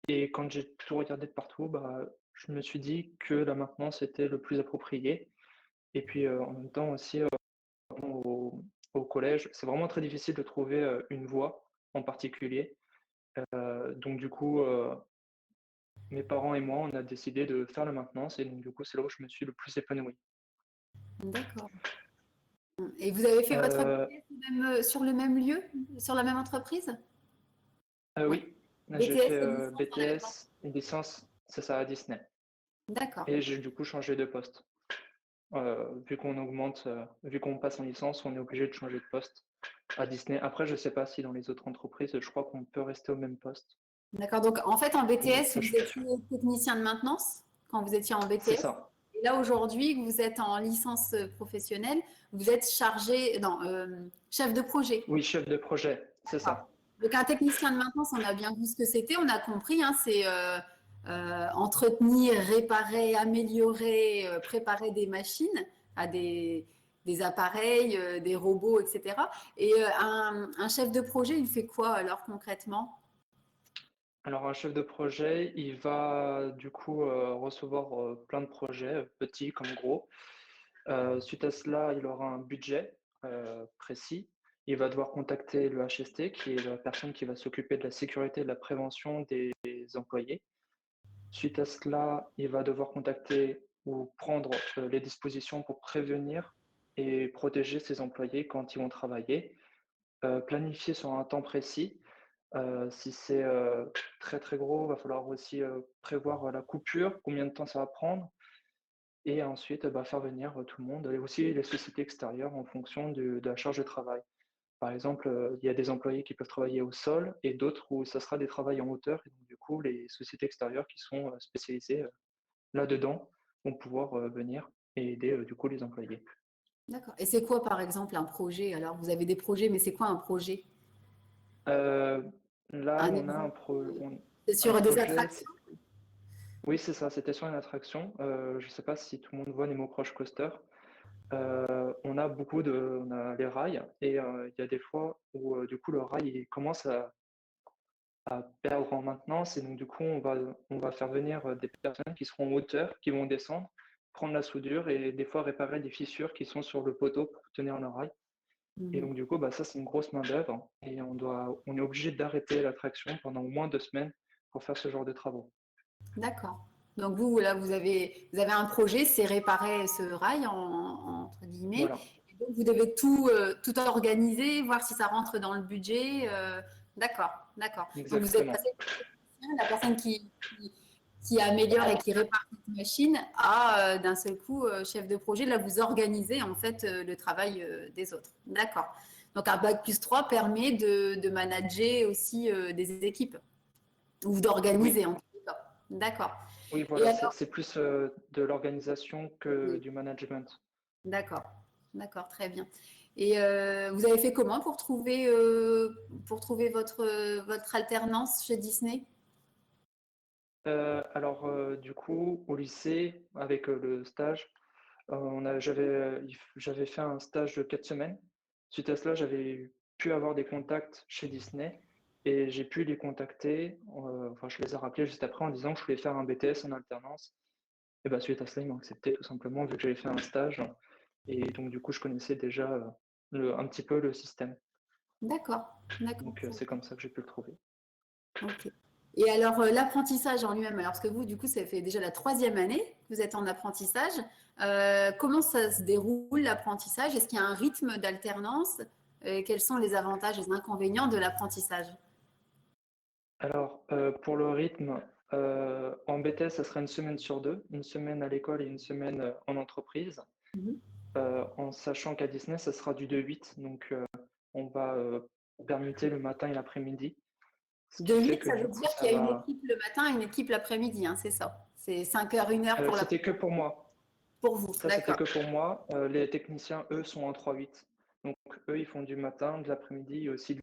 Et quand j'ai tout regardé de partout, bah, je me suis dit que la maintenance était le plus approprié. Et puis, en même temps aussi, au au collège, c'est vraiment très difficile de trouver, une voie en particulier. Donc du coup, mes parents et moi, on a décidé de faire la maintenance et donc du coup, c'est là où je me suis le plus épanoui. D'accord. Et vous avez fait votre Heu, BTS sur le même lieu, sur la même entreprise? Oui. oui, j'ai BTS fait, et licence en même temps. BTS et licence, c'est ça, à Disney D'accord. et j'ai du coup changé de poste. Vu qu'on passe en licence, on est obligé de changer de poste à Disney. Après, je sais pas si dans les autres entreprises, je crois qu'on peut rester au même poste. D'accord. Donc, en fait, en Donc BTS, ça, vous étiez technicien de maintenance quand vous étiez en c'est BTS. ça. Et là, aujourd'hui, vous êtes en licence professionnelle, vous êtes chargé, non, chef de projet. Oui, chef de projet, c'est D'accord. ça. Donc, un technicien de maintenance, on a bien vu ce que c'était, on a compris, hein, c'est entretenir, réparer, améliorer, préparer des machines à des appareils, des robots, etc. Et un chef de projet, il fait quoi alors concrètement? Alors un chef de projet, il va du coup recevoir plein de projets, petits comme gros. Suite à cela, il aura un budget précis. Il va devoir contacter le HST, qui est la personne qui va s'occuper de la sécurité et de la prévention des employés. Suite à cela, il va devoir contacter ou prendre les dispositions pour prévenir et protéger ses employés quand ils vont travailler, planifier sur un temps précis. Si c'est très très gros, il va falloir aussi prévoir la coupure, combien de temps ça va prendre, et ensuite faire venir tout le monde, et aussi les sociétés extérieures en fonction de la charge de travail. Par exemple, il y a des employés qui peuvent travailler au sol et d'autres où ça sera des travails en hauteur, et donc du coup les sociétés extérieures qui sont spécialisées là-dedans vont pouvoir venir et aider du coup les employés. D'accord. Et c'est quoi, par exemple, un projet? Alors, vous avez des projets, mais c'est quoi un projet? Là, Un on a exemple, c'est un sur des projet. attractions? Oui, c'est ça, c'était sur une attraction. Je ne sais pas si tout le monde voit Nemo Crush Coaster. On a on a les rails et il y a des fois où du coup le rail il commence à perdre en maintenance et donc du coup on va faire venir des personnes qui seront en hauteur, qui vont descendre, prendre la soudure et des fois réparer des fissures qui sont sur le poteau pour tenir le rail. Et donc du coup ça c'est une grosse main d'œuvre et on est obligé d'arrêter l'attraction pendant au moins 2 semaines pour faire ce genre de travaux. D'accord. Donc vous, là, vous avez un projet, c'est réparer ce rail, entre guillemets. Voilà, Et donc, vous devez tout organiser, voir si ça rentre dans le budget. D'accord, d'accord. Donc, vous êtes exactement. passé de la personne qui améliore et qui répare cette machine à, d'un seul coup, chef de projet. Là, vous organisez, en fait, le travail des autres. D'accord. Donc, un Bac+3 permet de manager aussi des équipes ou d'organiser, Oui, en tout cas. D'accord. oui, Et voilà, alors, c'est plus de l'organisation que oui, du management. d'accord, d'accord, très bien. Et vous avez fait comment pour trouver votre alternance chez Disney? Alors, du coup, au lycée, avec le stage, j'avais fait un stage de 4 semaines. Suite à cela, j'avais pu avoir des contacts chez Disney et j'ai pu les contacter. Enfin, je les ai rappelés juste après en disant que je voulais faire un BTS en alternance. Et bah, suite à cela, ils m'ont accepté tout simplement vu que j'avais fait un stage. Et donc, du coup, je connaissais déjà un petit peu le système. D'accord, d'accord, Donc, très c'est comme ça que j'ai pu le trouver. bien. Ok. Et alors, l'apprentissage en lui-même, alors parce que vous, du coup, ça fait déjà la 3e année que vous êtes en apprentissage. Comment ça se déroule l'apprentissage? Est-ce qu'il y a un rythme d'alternance? Quels sont les avantages et les inconvénients de l'apprentissage? Alors, pour le rythme, en BTS, ça sera une semaine sur deux, une semaine à l'école et une semaine en entreprise. Mhm. En sachant qu'à Disney, ça sera du 2-8, donc on va permuter le matin et l'après-midi, ce De qui fait 8, que ça du veut coup, dire ça qu'il y a une va. équipe le matin et une équipe l'après-midi, hein, c'est ça. C'est 5 heures, 1 heure pour la C'était que pour moi. pour vous, Ça, c'était d'accord. que pour moi. Les techniciens, eux, sont en 3-8. Donc, eux, ils font du matin, de l'après-midi et aussi du.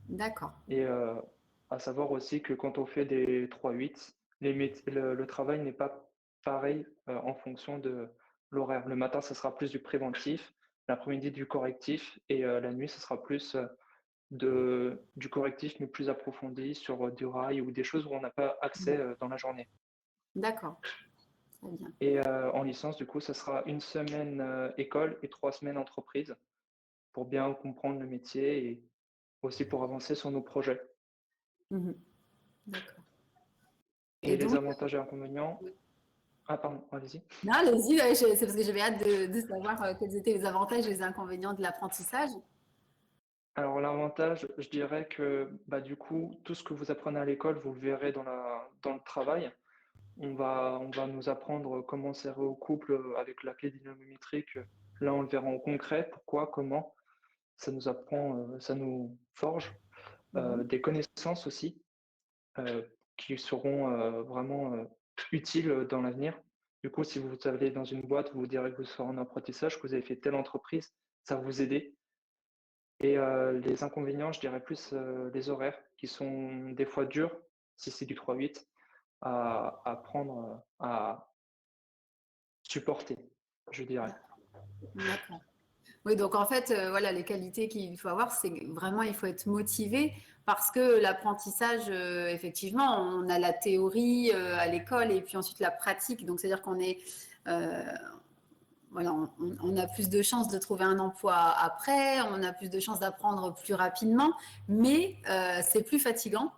D'accord. Et à savoir aussi que quand on fait des 3-8, le travail n'est pas pareil en fonction de l'horaire. Le matin, ce sera plus du préventif, l'après-midi du correctif et la nuit, ce sera plus du correctif mais plus approfondi sur du rail ou des choses où on n'a pas accès dans la journée. D'accord. Très bien. Et en licence, du coup, ça sera une semaine école et 3 semaines entreprise pour bien comprendre le métier et aussi pour avancer sur nos projets. Mhm. D'accord. Et Et les donc, avantages et inconvénients. Ah, pardon, allez-y. non, allez-y, ouais, c'est parce que j'avais hâte de savoir quels étaient les avantages et les inconvénients de l'apprentissage. Alors, l'avantage, je dirais que bah, du coup, tout ce que vous apprenez à l'école, vous le verrez dans le travail. On va nous apprendre comment serrer au couple avec la clé dynamométrique. Là, on le verra en concret. Pourquoi, comment. Ça nous apprend, ça nous forge Mhm. des connaissances aussi euh, qui seront vraiment utiles dans l'avenir. Du coup, si vous allez dans une boîte, vous vous direz que vous serez en apprentissage, que vous avez fait telle entreprise, ça va vous aider. Et les inconvénients, je dirais plus les horaires qui sont des fois durs, si c'est du 3-8, à prendre, à supporter, je dirais. D'accord. Oui, donc en fait, voilà, les qualités qu'il faut avoir, c'est vraiment, il faut être motivé parce que l'apprentissage, effectivement, on a la théorie à l'école et puis ensuite la pratique. Donc, c'est-à-dire qu'on est, euh, voilà, on a plus de chances de trouver un emploi après, on a plus de chances d'apprendre plus rapidement, mais c'est plus fatigant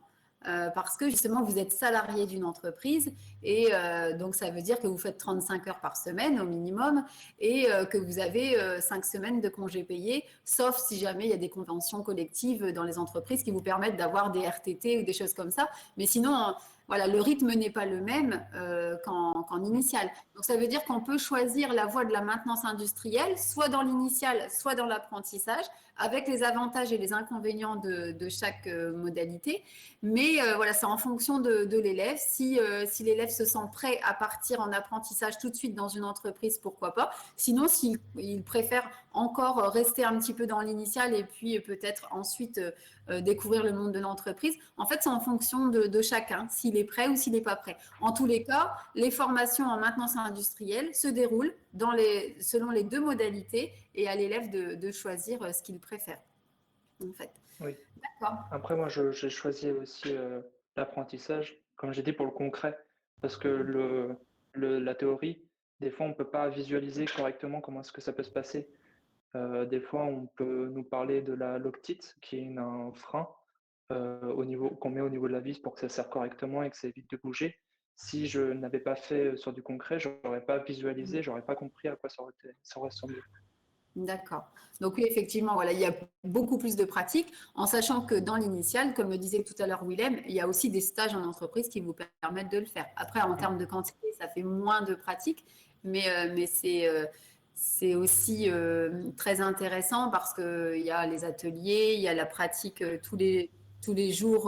parce que justement vous êtes salarié d'une entreprise et donc ça veut dire que vous faites 35 heures par semaine au minimum et que vous avez 5 semaines de congés payés, sauf si jamais il y a des conventions collectives dans les entreprises qui vous permettent d'avoir des RTT ou des choses comme ça. Mais sinon, voilà, le rythme n'est pas le même qu'en initial. Donc, ça veut dire qu'on peut choisir la voie de la maintenance industrielle, soit dans l'initial, soit dans l'apprentissage, avec les avantages et les inconvénients de chaque modalité. Mais voilà, c'est en fonction de l'élève. Si l'élève se sent prêt à partir en apprentissage tout de suite dans une entreprise, pourquoi pas. Sinon, s'il préfère encore rester un petit peu dans l'initial et puis peut-être ensuite découvrir le monde de l'entreprise, en fait, c'est en fonction de chacun, s'il est prêt ou s'il n'est pas prêt. En tous les cas, les formations en maintenance industrielle se déroulent selon les deux modalités et à l'élève de choisir ce qu'il préfère, en fait. Oui. D'accord. Après, moi, j'ai choisi aussi l'apprentissage, comme j'ai dit, pour le concret, parce que la théorie, des fois, on ne peut pas visualiser correctement comment est-ce que ça peut se passer. Des fois, on peut nous parler de la loctite, qui est un frein qu'on met au niveau de la vis pour que ça serve correctement et que ça évite de bouger. Si je n'avais pas fait sur du concret, je n'aurais pas visualisé, je n'aurais pas compris à quoi ça aurait ressemblé. D'accord. Donc oui, effectivement, voilà, il y a beaucoup plus de pratiques, en sachant que dans l'initial, comme le disait tout à l'heure Willem, il y a aussi des stages en entreprise qui vous permettent de le faire. Après, en termes de quantité, ça fait moins de pratiques, mais c'est aussi très intéressant parce qu'il y a les ateliers, il y a la pratique tous les jours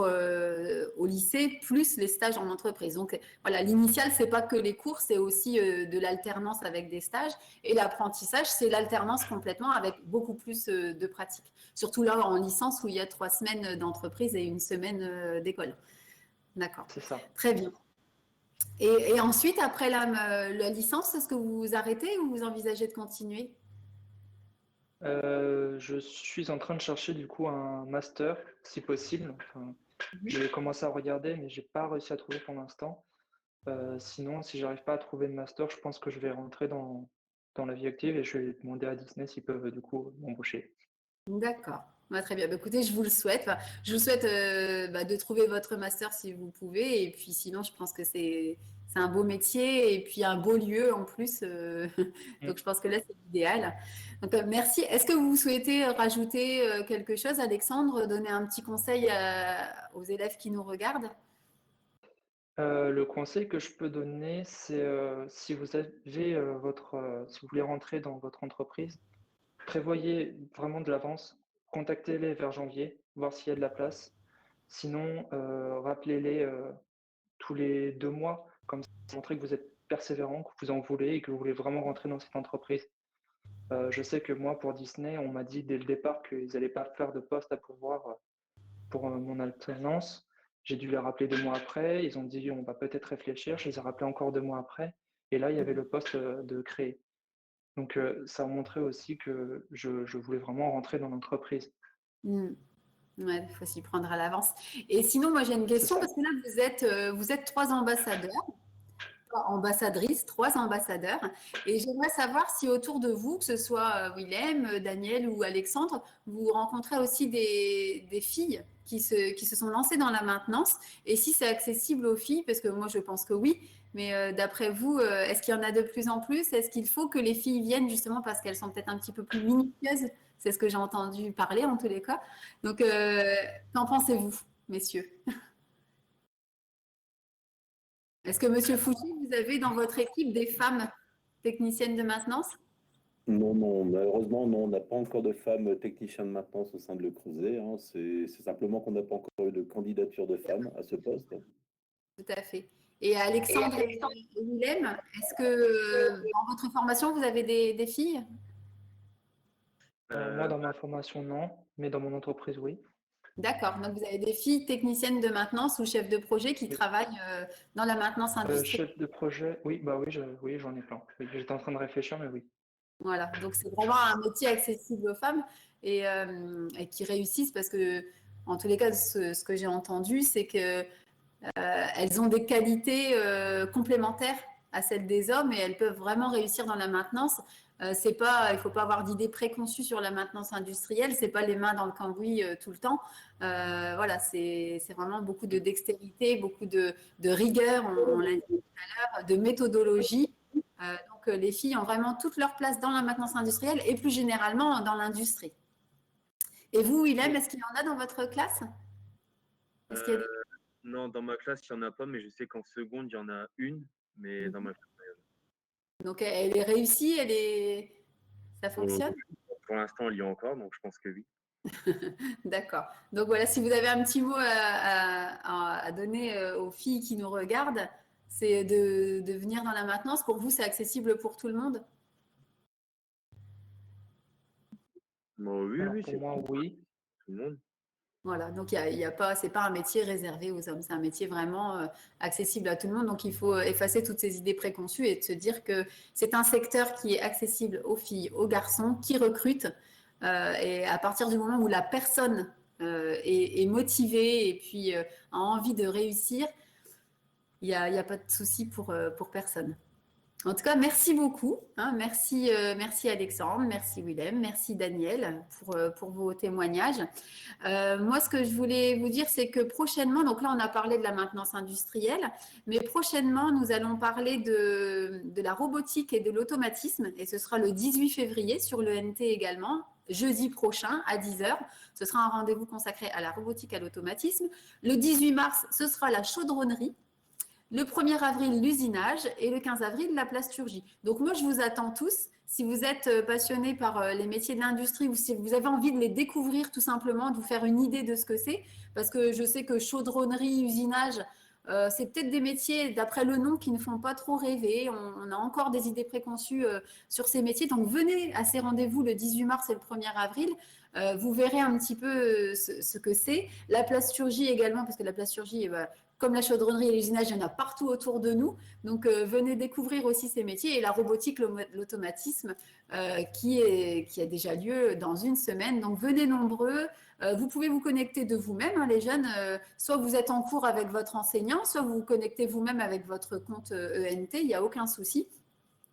au lycée, plus les stages en entreprise. Donc voilà, l'initial, c'est pas que les cours, c'est aussi de l'alternance avec des stages. Et l'apprentissage, c'est l'alternance complètement avec beaucoup plus de pratiques. Surtout là, en licence, où il y a 3 semaines d'entreprise et 1 semaine d'école. D'accord. C'est ça. Très bien. Et ensuite, après la licence, est-ce que vous arrêtez ou vous envisagez de continuer ? Je suis en train de chercher du coup un master, si possible. Enfin, j'ai commencé à regarder, mais j'ai pas réussi à trouver pour l'instant. Sinon, si j'arrive pas à trouver de master, je pense que je vais rentrer dans la vie active et je vais demander à Disney s'ils peuvent du coup m'embaucher. D'accord. Bah, très bien. Bah, écoutez, je vous le souhaite. Enfin, je vous souhaite de trouver votre master si vous pouvez. Et puis sinon, je pense que c'est un beau métier et puis un beau lieu en plus. Donc, je pense que là, c'est l'idéal. Donc, merci. Est-ce que vous souhaitez rajouter quelque chose, Alexandre, donner un petit conseil aux élèves qui nous regardent ? Le conseil que je peux donner, c'est si vous avez si vous voulez rentrer dans votre entreprise, prévoyez vraiment de l'avance, contactez-les vers janvier, voir s'il y a de la place. Sinon, rappelez-les tous les 2 mois, comme ça, montrer que vous êtes persévérant, que vous en voulez et que vous voulez vraiment rentrer dans cette entreprise. Je sais que moi, pour Disney, on m'a dit dès le départ qu'ils n'allaient pas faire de poste à pourvoir pour mon alternance. J'ai dû les rappeler 2 mois après. Ils ont dit on va peut-être réfléchir. Je les ai rappelés encore 2 mois après. Et là, il y avait le poste de créer. Donc, ça a montré aussi que je voulais vraiment rentrer dans l'entreprise. Ouais, il faut s'y prendre à l'avance. Et sinon, moi, j'ai une question parce que là, vous êtes 3 ambassadeurs. Ambassadrices, 3 ambassadeurs. Et j'aimerais savoir si autour de vous, que ce soit Willem, Daniel ou Alexandre, vous rencontrez aussi des filles qui se sont lancées dans la maintenance et si c'est accessible aux filles, parce que moi je pense que oui, mais d'après vous, est-ce qu'il y en a de plus en plus ? Est-ce qu'il faut que les filles viennent justement parce qu'elles sont peut-être un petit peu plus minutieuses ? C'est ce que j'ai entendu parler en tous les cas. Donc, qu'en pensez-vous, messieurs ? Est-ce que, Monsieur Fouchi, vous avez dans votre équipe des femmes techniciennes de maintenance ? Non, malheureusement, non, on n'a pas encore de femmes techniciennes de maintenance au sein de Le Creuset. Hein. C'est simplement qu'on n'a pas encore eu de candidature de femmes à ce poste. Tout à fait. Et Alexandre et Willem, est-ce que dans votre formation, vous avez des filles ? Moi, dans ma formation, non, mais dans mon entreprise, oui. D'accord. Donc, vous avez des filles techniciennes de maintenance ou chefs de projet qui travaillent dans la maintenance industrielle. Chef de projet, oui, oui, j'en ai plein. Oui, j'étais en train de réfléchir, mais oui. Voilà. Donc, c'est vraiment un métier accessible aux femmes et qui réussissent parce que, en tous les cas, ce que j'ai entendu, c'est que elles ont des qualités complémentaires à celles des hommes et elles peuvent vraiment réussir dans la maintenance. Il ne faut pas avoir d'idées préconçues sur la maintenance industrielle, c'est pas les mains dans le cambouis tout le temps. Voilà, c'est vraiment beaucoup de dextérité, beaucoup de rigueur, on l'a dit tout à l'heure, de méthodologie. Donc les filles ont vraiment toute leur place dans la maintenance industrielle et plus généralement dans l'industrie. Et vous, Willem, est-ce qu'il y en a dans votre classe ? Est-ce qu'il y a Non, dans ma classe, il n'y en a pas, mais je sais qu'en seconde, il y en a une. Mais dans ma classe, Donc, elle est réussie, ça fonctionne? pour l'instant, il y a encore, donc je pense que oui. D'accord. Donc voilà, si vous avez un petit mot à donner aux filles qui nous regardent, c'est de venir dans la maintenance. Pour vous, c'est accessible pour tout le monde? Bon, oui, Alors oui, pour c'est moi, oui. tout le monde. Voilà, donc il y a pas, c'est pas un métier réservé aux hommes, c'est un métier vraiment accessible à tout le monde. Donc il faut effacer toutes ces idées préconçues et de se dire que c'est un secteur qui est accessible aux filles, aux garçons, qui recrutent. Et à partir du moment où la personne est motivée et puis a envie de réussir, il n'y a pas de souci pour personne. En tout cas, merci beaucoup. Hein, merci Alexandre, merci Willem, merci Daniel pour vos témoignages. Moi, ce que je voulais vous dire, c'est que prochainement, donc là, on a parlé de la maintenance industrielle, mais prochainement, nous allons parler de la robotique et de l'automatisme, et ce sera le 18 février sur l'ENT également, jeudi prochain à 10h. Ce sera un rendez-vous consacré à la robotique et à l'automatisme. Le 18 mars, ce sera la chaudronnerie. Le 1er avril, l'usinage et le 15 avril, la plasturgie. Donc moi, je vous attends tous. Si vous êtes passionnés par les métiers de l'industrie ou si vous avez envie de les découvrir tout simplement, de vous faire une idée de ce que c'est, parce que je sais que chaudronnerie, usinage, c'est peut-être des métiers, d'après le nom, qui ne font pas trop rêver. On a encore des idées préconçues sur ces métiers. Donc venez à ces rendez-vous le 18 mars et le 1er avril. Vous verrez un petit peu ce que c'est. La plasturgie également, parce que la plasturgie, comme la chaudronnerie et l'usinage, il y en a partout autour de nous. Donc, venez découvrir aussi ces métiers et la robotique, l'automatisme qui a déjà lieu dans une semaine. Donc, venez nombreux. Vous pouvez vous connecter de vous-même, hein, les jeunes. Soit vous êtes en cours avec votre enseignant, soit vous vous connectez vous-même avec votre compte ENT. Il n'y a aucun souci.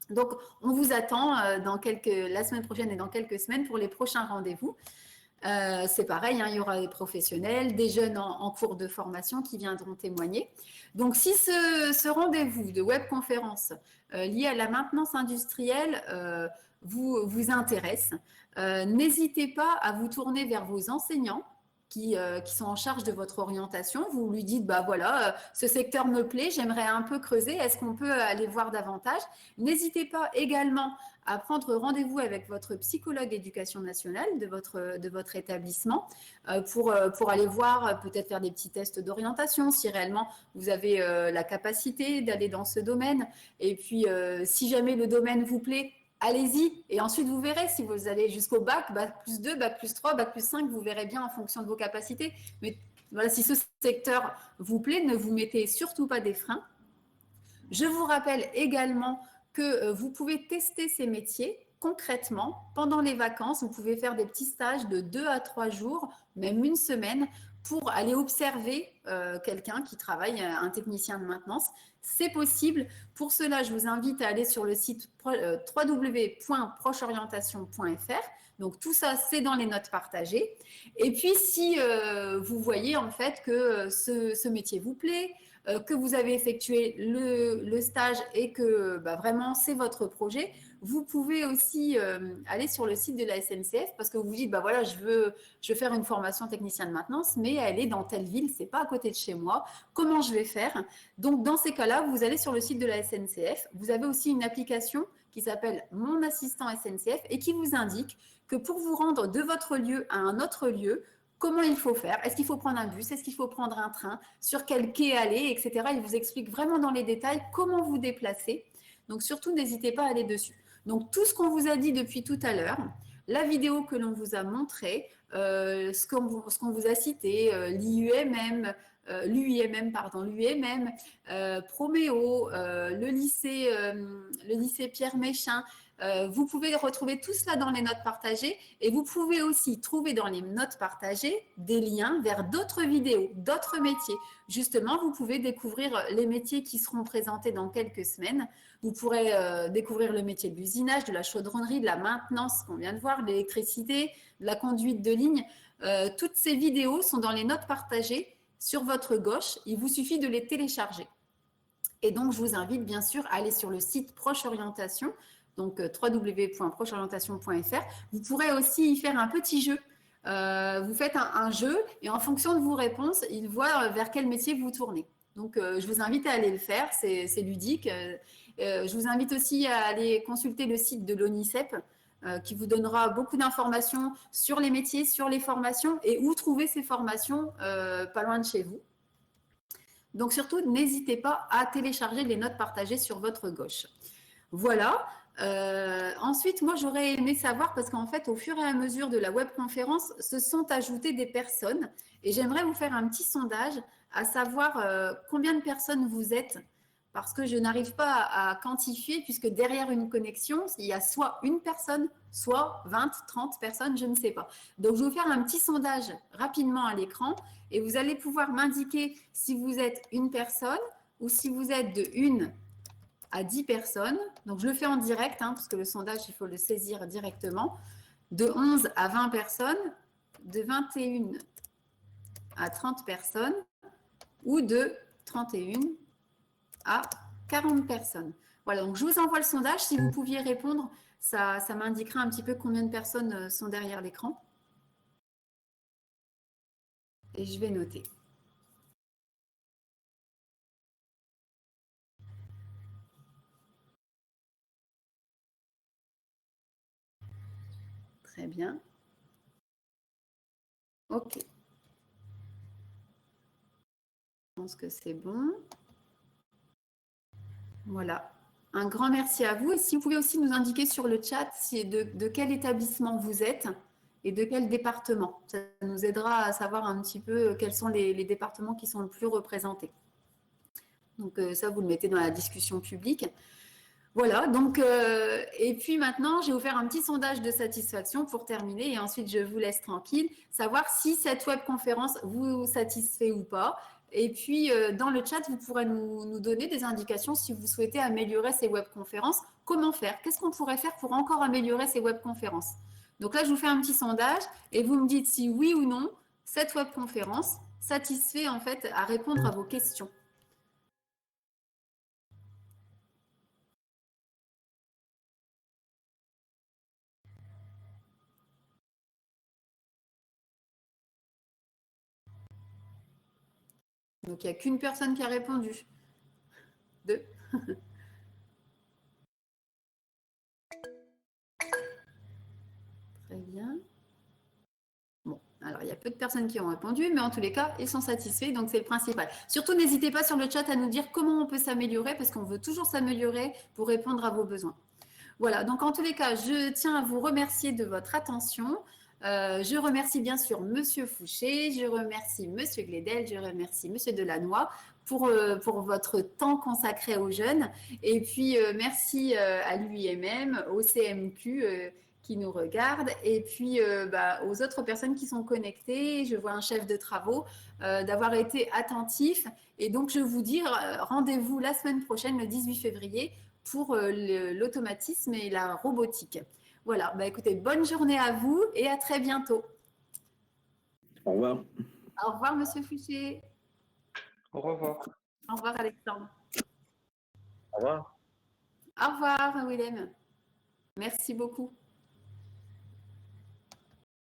Donc, on vous attend la semaine prochaine et dans quelques semaines pour les prochains rendez-vous. C'est pareil, hein, il y aura des professionnels, des jeunes en cours de formation qui viendront témoigner. Donc, si ce rendez-vous de webconférence lié à la maintenance industrielle vous intéresse, n'hésitez pas à vous tourner vers vos enseignants qui sont en charge de votre orientation. Vous lui dites, bah voilà, ce secteur me plaît, j'aimerais un peu creuser, est-ce qu'on peut aller voir davantage? N'hésitez pas également à prendre rendez-vous avec votre psychologue éducation nationale de votre établissement pour aller voir, peut-être faire des petits tests d'orientation si réellement vous avez la capacité d'aller dans ce domaine. Et puis, si jamais le domaine vous plaît, allez-y et ensuite vous verrez si vous allez jusqu'au bac, bac plus 2, bac plus 3, bac plus 5, vous verrez bien en fonction de vos capacités. Mais voilà, si ce secteur vous plaît, ne vous mettez surtout pas des freins. Je vous rappelle également que vous pouvez tester ces métiers concrètement pendant les vacances. Vous pouvez faire des petits stages de 2 à 3 jours, même une semaine, pour aller observer quelqu'un qui travaille, un technicien de maintenance. C'est possible. Pour cela, je vous invite à aller sur le site www.procheorientation.fr. Donc, tout ça, c'est dans les notes partagées. Et puis, si vous voyez en fait que ce métier vous plaît, que vous avez effectué le stage et que vraiment c'est votre projet, vous pouvez aussi aller sur le site de la SNCF parce que vous vous dites, voilà, je veux faire une formation technicien de maintenance, mais elle est dans telle ville, c'est pas à côté de chez moi, comment je vais faire? Donc, dans ces cas-là, vous allez sur le site de la SNCF, vous avez aussi une application qui s'appelle Mon Assistant SNCF et qui vous indique que pour vous rendre de votre lieu à un autre lieu, comment il faut faire, est-ce qu'il faut prendre un bus, est-ce qu'il faut prendre un train, sur quel quai aller, etc. Il vous explique vraiment dans les détails comment vous déplacer. Donc surtout, n'hésitez pas à aller dessus. Donc tout ce qu'on vous a dit depuis tout à l'heure, la vidéo que l'on vous a montrée, ce qu'on vous a cité, l'UIMM, Proméo, le lycée Pierre Méchain. Vous pouvez retrouver tout cela dans les notes partagées et vous pouvez aussi trouver dans les notes partagées des liens vers d'autres vidéos, d'autres métiers. Justement, vous pouvez découvrir les métiers qui seront présentés dans quelques semaines. Vous pourrez découvrir le métier de l'usinage, de la chaudronnerie, de la maintenance qu'on vient de voir, de l'électricité, de la conduite de ligne. Toutes ces vidéos sont dans les notes partagées sur votre gauche. Il vous suffit de les télécharger. Et donc, je vous invite bien sûr à aller sur le site Proche Orientation, donc www.procheorientation.fr. Vous pourrez aussi y faire un petit jeu. vous faites un jeu et en fonction de vos réponses, il voit vers quel métier vous tournez. Donc, je vous invite à aller le faire, c'est ludique. Je vous invite aussi à aller consulter le site de l'ONICEP qui vous donnera beaucoup d'informations sur les métiers, sur les formations et où trouver ces formations pas loin de chez vous. Donc, surtout, n'hésitez pas à télécharger les notes partagées sur votre gauche. Voilà. Ensuite, moi, j'aurais aimé savoir, parce qu'en fait, au fur et à mesure de la webconférence, se sont ajoutées des personnes et j'aimerais vous faire un petit sondage à savoir combien de personnes vous êtes, parce que je n'arrive pas à quantifier, puisque derrière une connexion, il y a soit une personne, soit 20, 30 personnes, je ne sais pas. Donc, je vais vous faire un petit sondage rapidement à l'écran et vous allez pouvoir m'indiquer si vous êtes une personne ou si vous êtes de 1 à 10 personnes. Donc, je le fais en direct, parce que le sondage, il faut le saisir directement. De 11 à 20 personnes, de 21 à 30 personnes ou de 31 à 40 personnes. Voilà, donc je vous envoie le sondage. Si vous pouviez répondre, ça m'indiquera un petit peu combien de personnes sont derrière l'écran. Et je vais noter. Très bien. OK. Je pense que c'est bon. Voilà. Un grand merci à vous. Et si vous pouvez aussi nous indiquer sur le chat de quel établissement vous êtes et de quel département. Ça nous aidera à savoir un petit peu quels sont les départements qui sont le plus représentés. Donc ça, vous le mettez dans la discussion publique. Voilà, donc, et puis maintenant, je vais vous faire un petit sondage de satisfaction pour terminer et ensuite je vous laisse tranquille, savoir si cette webconférence vous satisfait ou pas. Et puis, dans le chat, vous pourrez nous donner des indications si vous souhaitez améliorer ces webconférences. Comment faire? Qu'est-ce qu'on pourrait faire pour encore améliorer ces webconférences? Donc là, je vous fais un petit sondage et vous me dites si oui ou non, cette webconférence satisfait en fait à répondre à vos questions. Donc, il n'y a qu'une personne qui a répondu. 2. Très bien. Bon, alors il y a peu de personnes qui ont répondu, mais en tous les cas, ils sont satisfaits, donc c'est le principal. Surtout, n'hésitez pas sur le chat à nous dire comment on peut s'améliorer, parce qu'on veut toujours s'améliorer pour répondre à vos besoins. Voilà, donc en tous les cas, je tiens à vous remercier de votre attention. Je remercie bien sûr Monsieur Fouché, je remercie Monsieur Glédel, je remercie Monsieur Delannoy pour votre temps consacré aux jeunes. Et puis, merci à l'UIMM, au CMQ qui nous regarde, et puis aux autres personnes qui sont connectées. Je vois un chef de travaux, d'avoir été attentif. Et donc, je vous dis rendez-vous la semaine prochaine, le 18 février, pour l'automatisme et la robotique. Voilà, écoutez, bonne journée à vous et à très bientôt. Au revoir. Au revoir, Monsieur Fouché. Au revoir. Au revoir, Alexandre. Au revoir. Au revoir, Willem. Merci beaucoup.